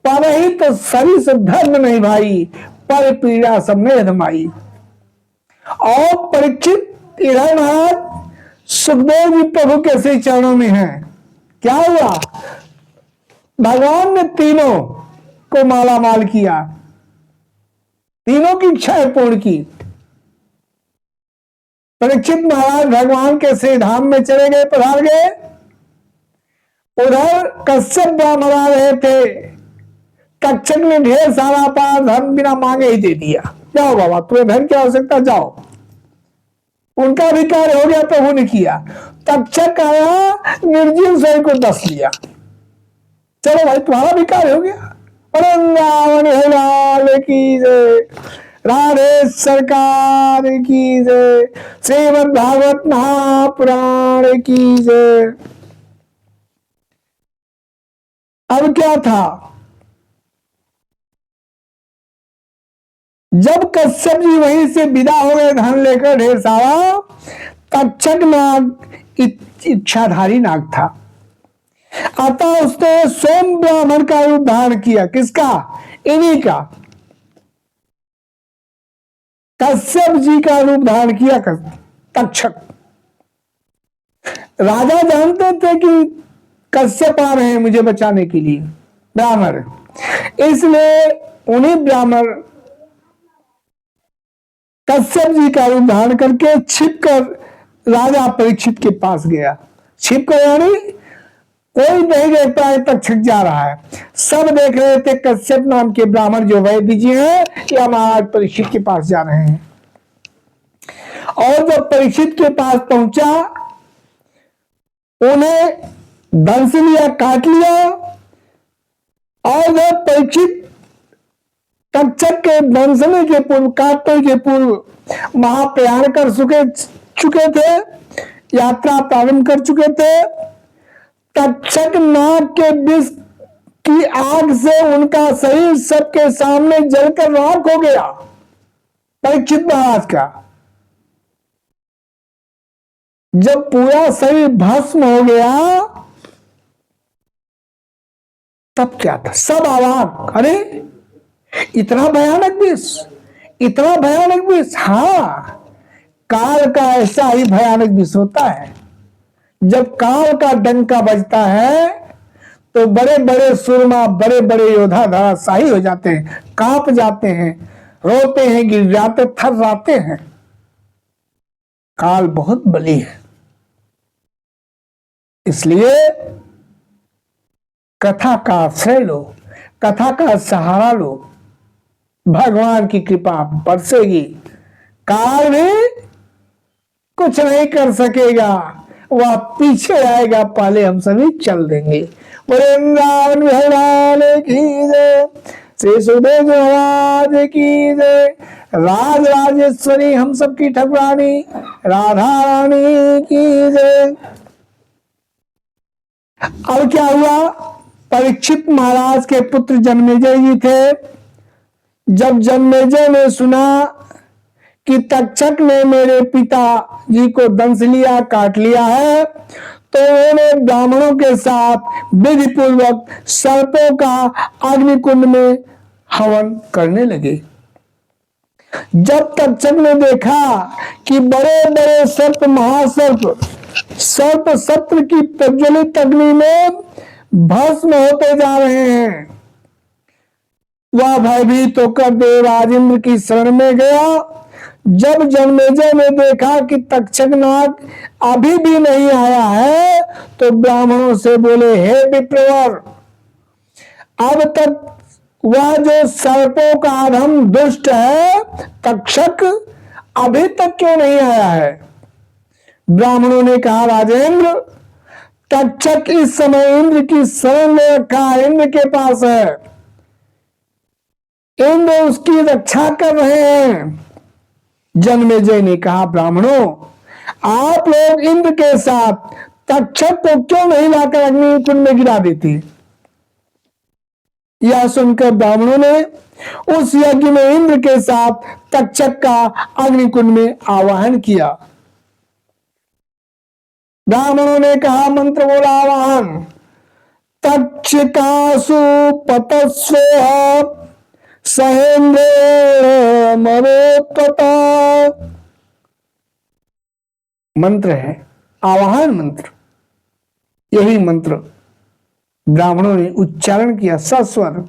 पर ही तो सरी से धर्म नहीं भाई, पर पीड़ा सब में धमाई। और परीक्षित इधर महाराज सुखदेव जी प्रभु के श्री चरणों में हैं। क्या हुआ? भगवान ने तीनों को माला माल किया, तीनों की इच्छाएं पूर्ण की। परीक्षित महाराज भगवान के श्री धाम में चले गए, पधार गए। उधर कश्यप ब्राह्मण आ रहे थे, तक्षक ने ढेर सारा पार धन बिना मांगे ही दे दिया। जाओ बाबा, तुम्हें धन की आवश्यकता, जाओ। उनका भी कार्य हो गया, प्रभु ने किया। तक्षक आया, निर्जीव शरीर को दस लिया। चलो भाई, तुम्हारा भी कार्य हो गया। वृंदावन लाल की जय, राधे सरकार की जय, श्रीमद् भागवत महापुराण की जय। अब क्या था? जब कश्यप जी वहीं से विदा हो गए धन लेकर ढेर सारा, तक्षक नाग इच्छाधारी नाग था, अतः उसने सोम ब्राह्मण का रूप धारण किया। किसका? इन्हीं का, कश्यप जी का रूप धारण किया तक्षक। राजा जानते थे कि कश्यप आ रहे हैं मुझे बचाने के लिए, ब्राह्मण, इसलिए उन्हीं ब्राह्मण कश्यप जी का रूप धारण करके छिपकर राजा परीक्षित के पास गया। छिपकर यानी कोई नहीं देख पाए तक्षक जा रहा है। सब देख रहे थे कश्यप नाम के ब्राह्मण जो वैद्य जी हैं या महाराज परीक्षित के पास जा रहे हैं। और जब परीक्षित के पास पहुंचा, उन्हें दंस लिया, काट लिया। और जब परीक्षित तक्षक के दंसने के पूर्व, काटने के पूर्व महाप्रयाण कर चुके थे, यात्रा प्रारंभ कर चुके थे, तक्षक नाग के विष की आग से उनका शरीर सबके सामने जलकर राख हो गया। परीक्षित महाराज का जब पूरा शरीर भस्म हो गया, तब क्या था? सब अवाक, अरे इतना भयानक विष, इतना भयानक विष। हाँ, काल का ऐसा ही भयानक विष होता है। जब काल का डंका बजता है तो बड़े बड़े सुरमा, बड़े बड़े योद्धा धराशायी हो जाते हैं, कांप जाते हैं, रोते हैं, गिर जाते, थर्राते हैं। काल बहुत बली है, इसलिए कथा का आश्रय लो, कथा का सहारा लो। भगवान की कृपा बरसेगी, काल भी कुछ नहीं कर सकेगा, वह पीछे आएगा, पहले हम सभी चल देंगे। वृंदावन भगवान की जय, श्री सुखदेव महाराज की जय, राज राजेश्वरी हम सबकी ठकुरानी राधा रानी की जय। अब क्या हुआ, परीक्षित महाराज के पुत्र जन्मेजय जी थे। जब जन्मेजय ने सुना कि तक्षक ने मेरे पिता जी को दंश लिया, काट लिया है, तो उन्होंने ब्राह्मणों के साथ विधि पूर्वक सर्पों का अग्निकुंड में हवन करने लगे। जब तक्षक ने देखा कि बड़े बड़े सर्प, महासर्प, सर्प सत्र की प्रज्वलित अग्नि में भस्म होते जा रहे हैं, वह भयभीत होकर देवराज इंद्र की शरण में गया। जब जन्मेजय ने देखा कि तक्षक नाग अभी भी नहीं आया है, तो ब्राह्मणों से बोले, हे विप्रवर, अब तक वह जो सर्पों का अधम दुष्ट है तक्षक अभी तक क्यों नहीं आया है? ब्राह्मणों ने कहा, राजेंद्र, तक्षक इस समय इंद्र की शरण में रखा है, इंद्र के पास है, इंद्र उसकी रक्षा कर रहे हैं। जन्मेजय ने कहा, ब्राह्मणों, आप लोग इंद्र के साथ तक्षक को क्यों नहीं लाकर अग्निकुंड में गिरा देते? यह सुनकर ब्राह्मणों ने उस यज्ञ में इंद्र के साथ तक्षक का अग्निकुंड में आवाहन किया। ब्राह्मणों ने कहा, मंत्र बोला, आवाहन, तक्षकासु पतस्वेह सहेन्द्र मरोत्तता। मंत्र है, आवाहन मंत्र। यही मंत्र ब्राह्मणों ने उच्चारण किया सस्वर।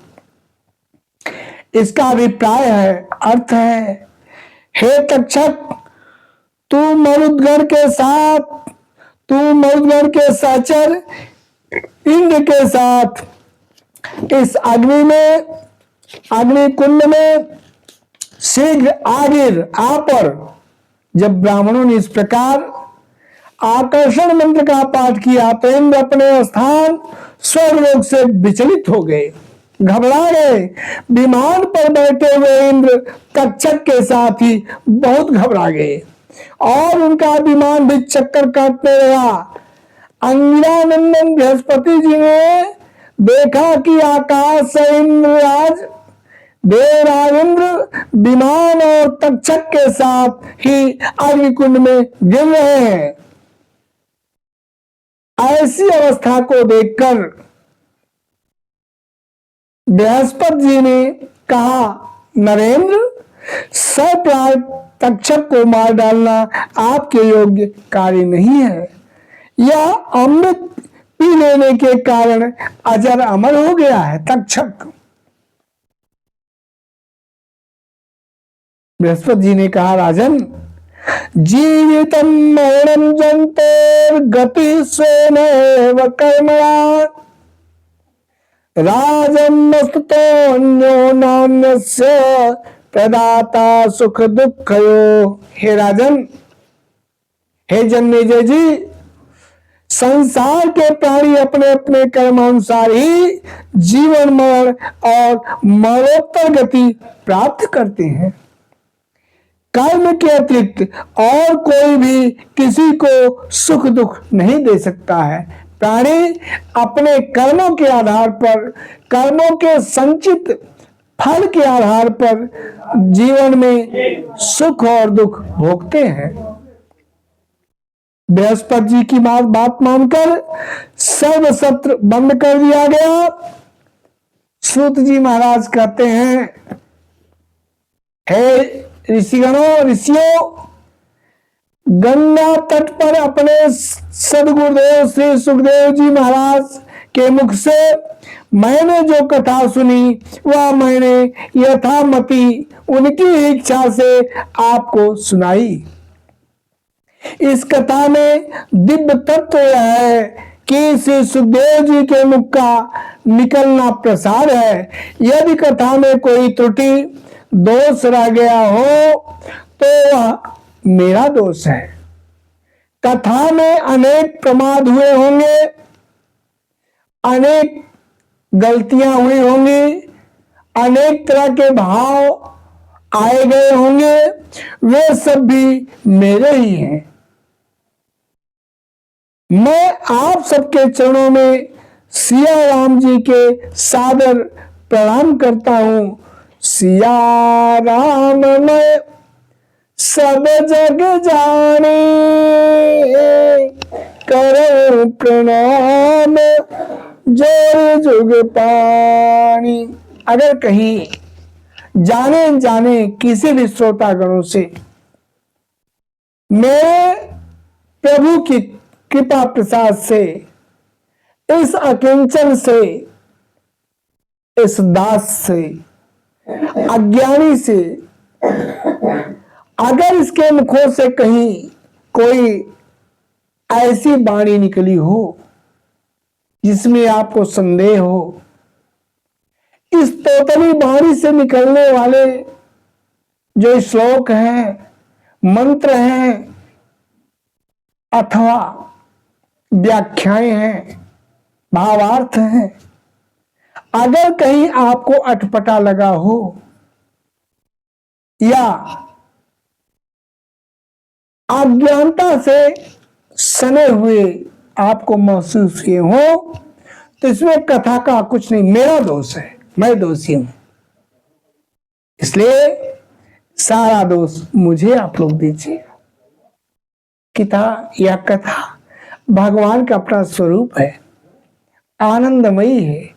इसका अभिप्राय है, अर्थ है, हे तक्षक, तू मरुदगण के साथ, तू मरुदगण के सहचर इंद्र के साथ इस अग्नि में, अग्नि कुंड में शीघ्र आगिर आ पर। जब ब्राह्मणों ने इस प्रकार आकर्षण मंत्र का पाठ किया तो इंद्र अपने स्थान स्वर्गलोक से विचलित हो गए, घबरा गए। विमान पर बैठे हुए इंद्र तक्षक के साथ ही बहुत घबरा गए और उनका विमान भी चक्कर काटने लगा। अंगिरानंदन बृहस्पति जी ने देखा कि आकाश से इंद्रराज देवराज इंद्र विमान और तक्षक के साथ ही अग्निकुंड में गिर रहे हैं। ऐसी अवस्था को देखकर बृहस्पति जी ने कहा, नरेंद्र, सप्राय तक्षक को मार डालना आपके योग्य कार्य नहीं है। यह अमृत पी लेने के कारण अजर अमर हो गया है तक्षक। बृहस्पति जी ने कहा, राजन, जीवितम मरणम जंतोर गति स्वेनैव कर्मणा राजन्नस्तोऽन्यो नान्यस्य प्रदाता सुख दुःखयो। हे राजन, हे जन्मेजय जी, संसार के प्राणी अपने अपने कर्मानुसार ही जीवन मरण और मरणोत्तर गति प्राप्त करते हैं। कर्म के अतिरिक्त और कोई भी किसी को सुख दुख नहीं दे सकता है। प्राणी अपने कर्मों के आधार पर, कर्मों के संचित फल के आधार पर जीवन में सुख और दुख भोगते हैं। बृहस्पति जी की बात मानकर सर्व सत्र बंद कर दिया गया। सूत जी महाराज कहते हैं, हे ऋषिगणों, ऋषियों, गंगा तट पर अपने सदगुरुदेव श्री सुखदेव जी महाराज के मुख से मैंने जो कथा सुनी वह मैंने यथामति उनकी इच्छा से आपको सुनाई। इस कथा में दिव्य तत्व यह है कि श्री सुखदेव जी के मुख का निकलना प्रसाद है। यदि कथा में कोई त्रुटि दोष रह गया हो तो वह मेरा दोष है। कथा में अनेक प्रमाद हुए होंगे, अनेक गलतियां हुई होंगी, अनेक तरह के भाव आए गए होंगे, वे सब भी मेरे ही हैं। मैं आप सबके चरणों में सिया राम जी के सादर प्रणाम करता हूं। सिया राम मैं सब जग जाने, करो प्रणाम जोर जुग पानी। अगर कहीं जाने जाने किसी भी श्रोतागणों से मेरे प्रभु की कृपा प्रसाद से, इस अकिंचन से, इस दास से, अज्ञानी से, अगर इसके मुखों से कहीं कोई ऐसी वाणी निकली हो जिसमें आपको संदेह हो, इस तोतली वाणी से निकलने वाले जो श्लोक हैं, मंत्र हैं अथवा व्याख्याएं हैं, भावार्थ हैं, अगर कहीं आपको अटपटा लगा हो या अज्ञानता से सने हुए आपको महसूस किए हो, तो इसमें कथा का कुछ नहीं, मेरा दोष है, मैं दोषी हूं। इसलिए सारा दोष मुझे आप लोग दीजिए। यह कथा भगवान का अपना स्वरूप है, आनंदमयी है,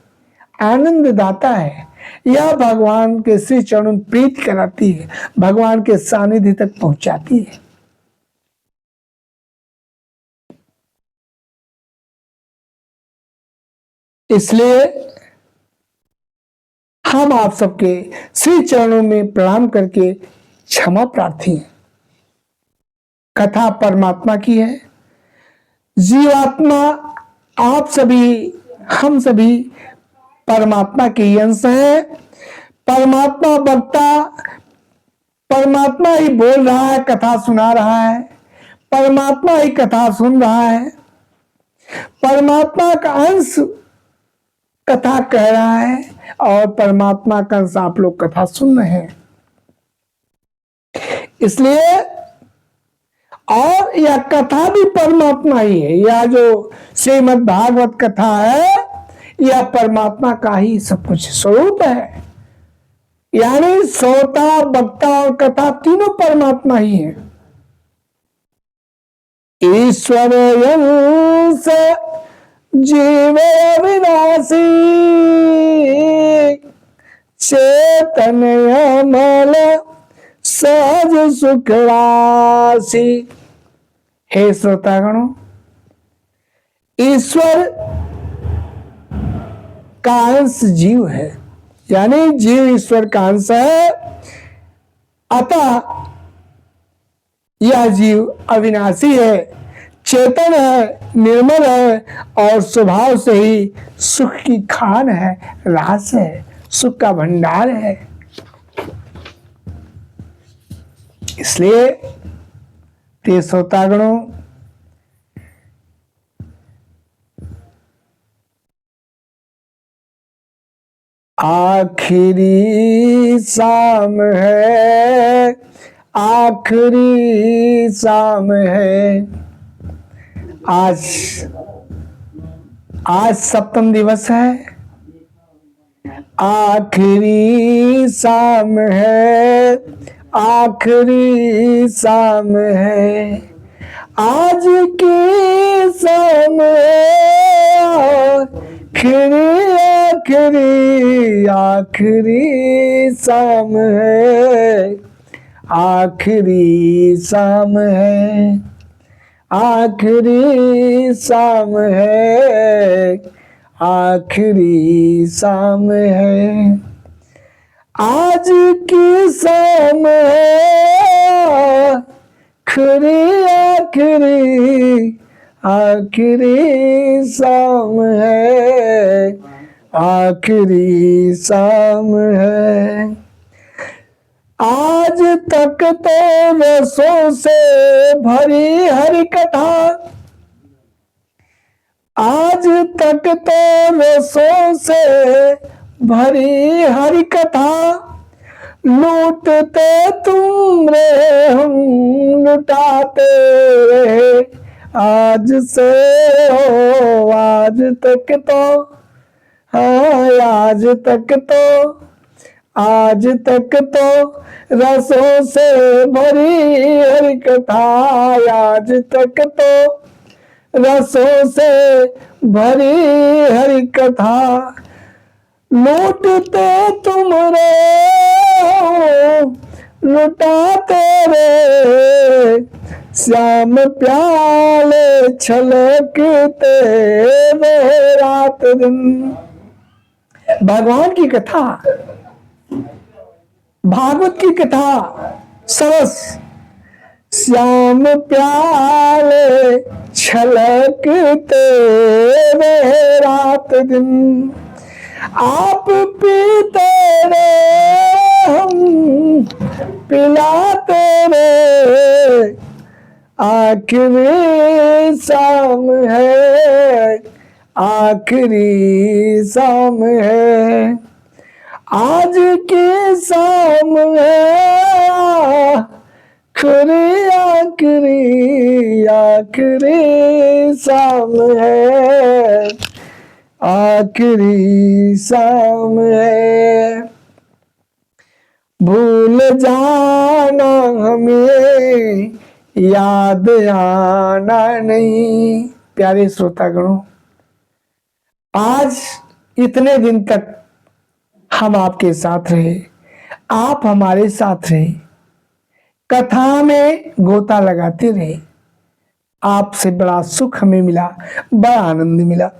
आनंददाता है। यह भगवान के श्री चरणों में प्रीत कराती है, भगवान के सानिध्य तक पहुंचाती है। इसलिए हम आप सबके श्री चरणों में प्रणाम करके क्षमा प्रार्थी हैं। कथा परमात्मा की है, जीवात्मा आप सभी, हम सभी परमात्मा के अंश हैं। परमात्मा वक्ता, परमात्मा ही बोल रहा है, कथा सुना रहा है, परमात्मा ही कथा सुन रहा है, परमात्मा का अंश कथा कह रहा है और परमात्मा का अंश आप लोग कथा सुन रहे हैं। इसलिए और यह कथा भी परमात्मा ही है। यह जो श्रीमद् भागवत कथा है, यह परमात्मा का ही सब कुछ स्वरूप है। यानी श्रोता, वक्ता और कथा तीनों परमात्मा ही है। ईश्वर अंश जीव विनाशी, चेतन अमल सहज सुख राशि। हे श्रोतागणों, ईश्वर का अंश जीव है, यानी जीव ईश्वर का अंश है। अतः यह जीव अविनाशी है, चेतन है, निर्मल है और स्वभाव से ही सुख की खान है, रास है, सुख का भंडार है। इसलिए प्रिय श्रोतागणों, आखिरी शाम है, आखिरी शाम है। आज सप्तम दिवस है, आखिरी शाम है, आखिरी शाम है। आज की शाम आखिरी आखिरी शाम है, आखिरी शाम है, आखिरी शाम है, आखिरी शाम है। आज की शाम है, आखिरी आखिरी शाम है, आखिरी शाम है। आज आज तक तो रसों से भरी हरि कथा, आज तक तो रसों से भरी हरि कथा, लूटते तुम रहे हम लुटाते रहे, आज से हो आज तक तो, हाँ आज तक तो रसों से भरी हरि कथा, आज तक तो रसों से भरी हरि कथा, लूटते तुम रे लुटाते रे, श्याम प्याले छलकते रहे रात दिन। भगवान की कथा, भागवत की कथा सरस, श्याम प्याले छलकते रहे रात दिन, आप पीते रे हम पिलाते रे, आखिरी शाम है आखिरी शाम है, आज की शाम है आखिरी आखिरी शाम है, आखिरी शाम है। भूल जाना हमें याद आना नहीं। प्यारे श्रोतागणों, आज इतने दिन तक हम आपके साथ रहे, आप हमारे साथ रहे, कथा में गोता लगाते रहे, आपसे बड़ा सुख हमें मिला, बड़ा आनंद मिला।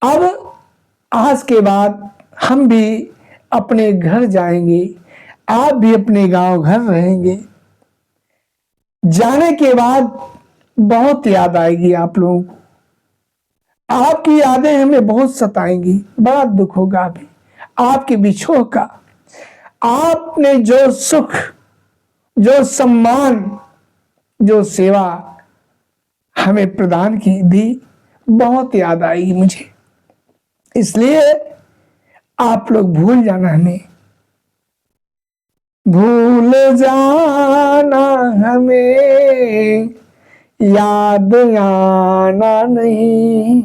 अब आज के बाद हम भी अपने घर जाएंगे, आप भी अपने गांव घर रहेंगे। जाने के बाद बहुत याद आएगी आप लोगों को, आपकी यादें हमें बहुत सताएंगी, बड़ा दुख होगा अभी आपके बिछोह का। आपने जो सुख, जो सम्मान, जो सेवा हमें प्रदान की दी, बहुत याद आएगी मुझे। इसलिए आप लोग भूल जाना, हमें भूल जाना, हमें याद आना नहीं,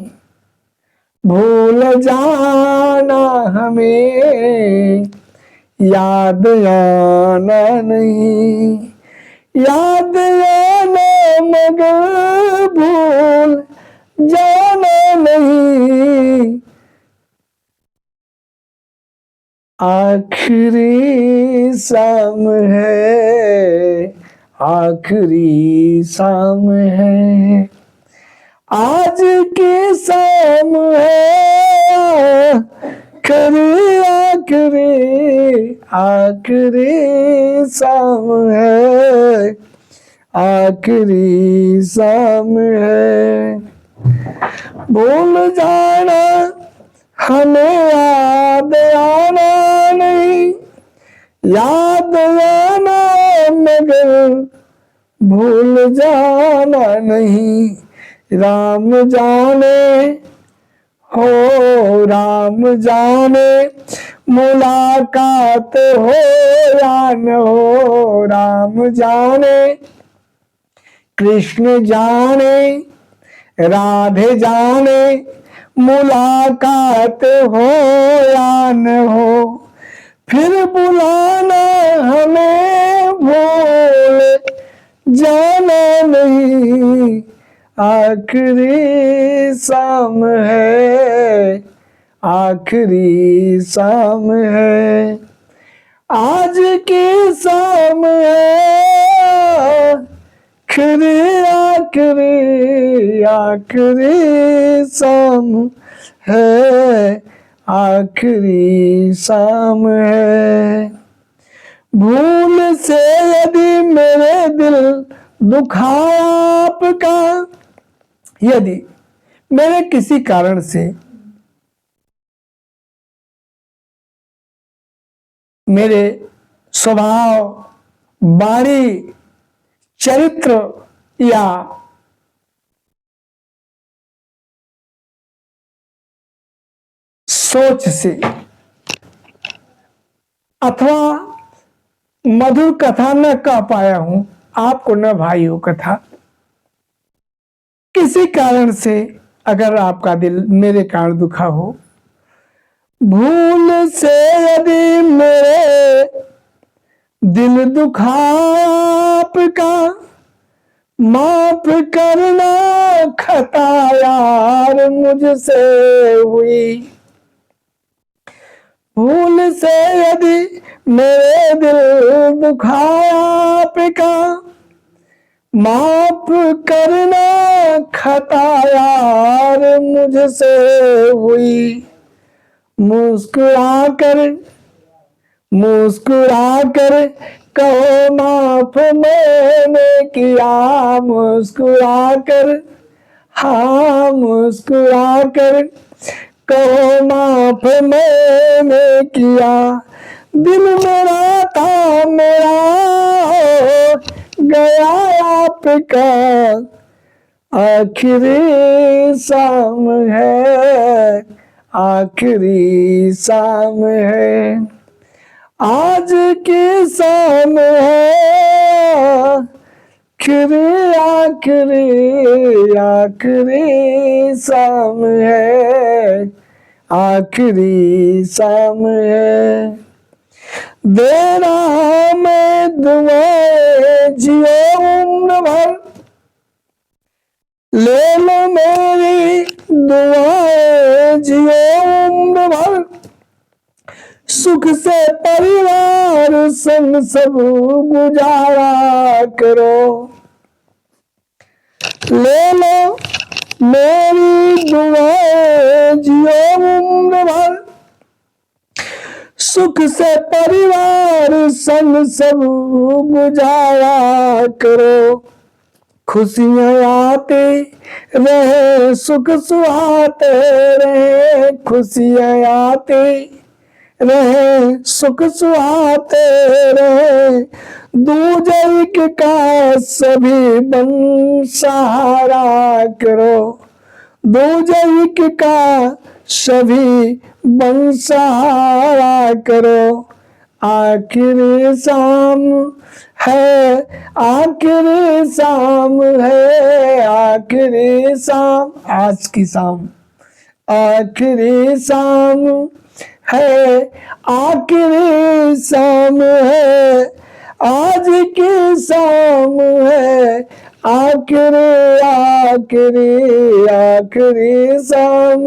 भूल जाना हमें याद आना नहीं, याद आना मगर भूल जाना नहीं, आखिरी शाम है आखिरी शाम है, आज की शाम है आखिरी आखिरी शाम है, आखिरी शाम है। भूल जाना हमें याद आना नहीं, याद आना मगर भूल जाना नहीं, राम जाने हो राम जाने मुलाकात हो या न हो, राम जाने कृष्ण जाने राधे जाने मुलाकात हो या न हो, फिर बुलाना हमें भूल जाना नहीं, आखिरी शाम है आखिरी शाम है, आज की शाम है आखिरी आखिरी शाम है, आखिरी शाम है। भूल से यदि मेरे दिल दुखाया आपका, यदि मेरे किसी कारण से मेरे स्वभाव, वाणी, चरित्र या सोच से अथवा मधुर कथा न कह पाया हूं आपको न भाई हो कथा, किसी कारण से अगर आपका दिल मेरे कारण दुखा हो, भूल से यदि मेरे दिल दुखा आपका, माफ करना खता यार मुझसे हुई। भूल से यदि मेरे दिल दुखा आपका, माफ करना खता यार मुझसे हुई। मुस्कुरा कर कहो माफ मैंने किया, मुस्कुरा कर, हाँ मुस्कुरा कर कहो माफ मैंने किया। दिल मेरा था मेरा हो गया आपका, आखिरी शाम है, आखिरी शाम है, आज की शाम है, आखिरी आखिरी शाम है, आखिरी शाम है। देना मैं दुआएं जियो उम्र भर, ले लो मेरी दुआएं जियो उम्र भर, सुख से परिवार संग सब गुजारा करो। ले लो मेरी दुआएं जियो उम्र भर, सुख से परिवार संग सब गुजारा करो। खुशियाँ आते रहे सुख सुहाते रहे, खुशियाँ आते रहे सुख सुहाते रहे, दूजैक का सभी बन सहारा करो। दूजैक का सभी बन सहारा करो। आखिरी शाम है, आखिरी शाम है, आखिरी शाम, आज की शाम, आखिरी शाम है, आखिरी शाम है, आज की शाम है, आखिरी आखिरी आखिरी शाम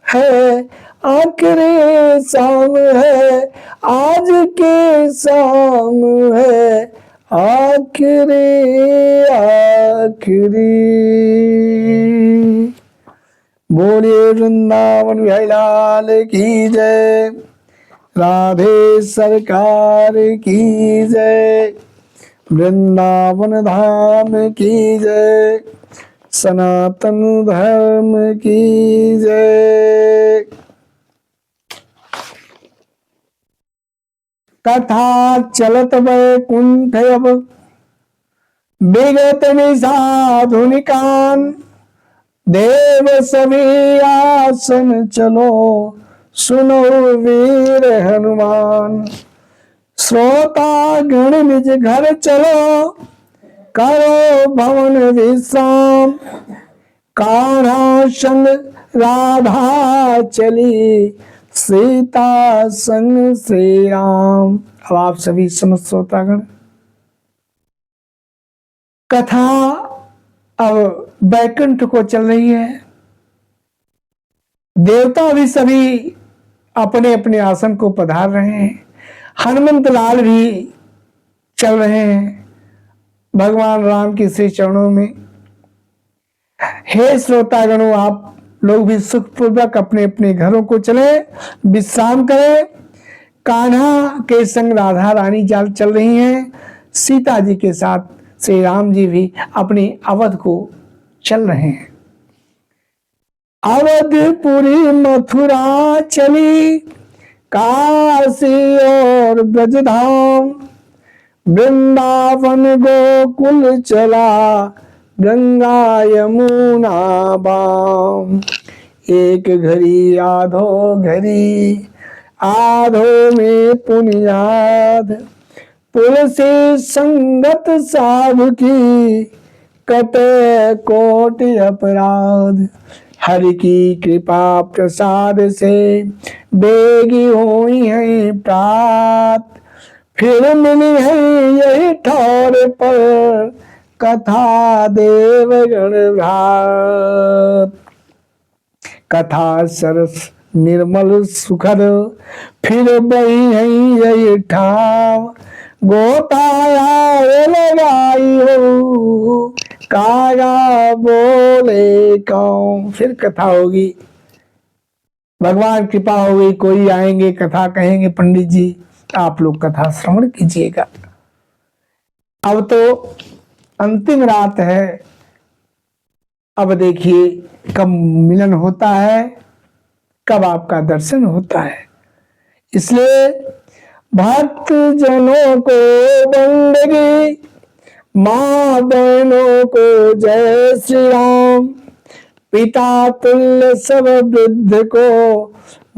है, आखिरी शाम है, आज की शाम है, आखिरी आखिरी। बोलिए वृंदावन बिहारी लाल की जय, राधे सरकार की जय, वृंदावन धाम की जय, सनातन धर्म की जय। कथा चलत वैकुंठ अब, विगत निसाधुनिकान, देव सभी आसन चलो, सुनो वीर हनुमान। श्रोता गण निज घर चलो, करो भवन विश्राम, कान्हा संग राधा चली, सीता संग श्री राम। अब आप सभी समस्त श्रोतागण, कथा अब बैकुंठ को चल रही है। देवता भी सभी अपने अपने आसन को पधार रहे हैं। हनुमंत लाल भी चल रहे हैं भगवान राम के श्री चरणों में। हे श्रोतागणों, आप लोग भी सुखपूर्वक अपने अपने घरों को चले, विश्राम करें। कान्हा के संग राधा रानी चल रही हैं। सीता जी के साथ श्री राम जी भी अपनी अवध को चल रहे हैं। अवधपुरी मथुरा चली, काशी और ब्रजधाम, वृंदावन गोकुल चला, गंगा यमुना बाम। एक घड़ी आधो घड़ी, आधो में पुनियाद, तुलसी संगत साधु की, कटे कोटि अपराध। हरि की कृपा प्रसाद से बेगी हुई है प्रात, फिर मिली है यही ठौर पर, कथा देवगण भ्रात। कथा सरस निर्मल सुखद, फिर बही है यही ठाव, गोताया लगाई हो, काया बोले कौन। फिर कथा होगी, भगवान कृपा होगी, कोई आएंगे कथा कहेंगे, पंडित जी आप लोग कथा श्रवण कीजिएगा। अब तो अंतिम रात है, अब देखिए कब मिलन होता है, कब आपका दर्शन होता है। इसलिए भक्त जनों को बंदगी, माँ बहनों को जय श्री राम, पिता तुल्य सब वृद्ध को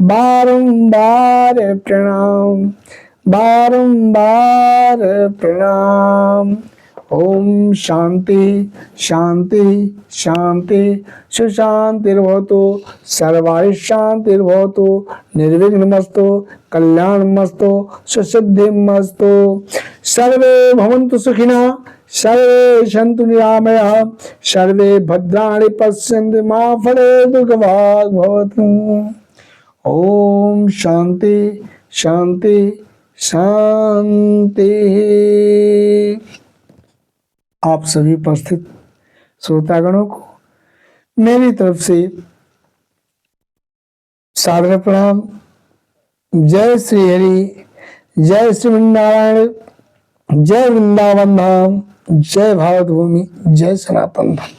बारंबार प्रणाम, बारंबार प्रणाम। ओम शांति शांति शांति, सुशांतिर्भवतु, सर्वैश्शान्तिर्भवतु, निर्विघ्नमस्तु, कल्याणमस्तु, सुसिद्धिमस्तु। सर्वे भवन्तु सुखिनः, सर्वे सन्तु निरामयाः, सर्वे भद्राणि पश्यन्तु मा फलेषु दुःखभाग् भवतु। ओम शांति शांति शांति। आप सभी उपस्थित श्रोतागणों को मेरी तरफ से सादर प्रणाम। जय श्री हरि, जय श्री नारायण, जय वृंदावन धाम, जय भारत भूमि, जय सनातन धर्म।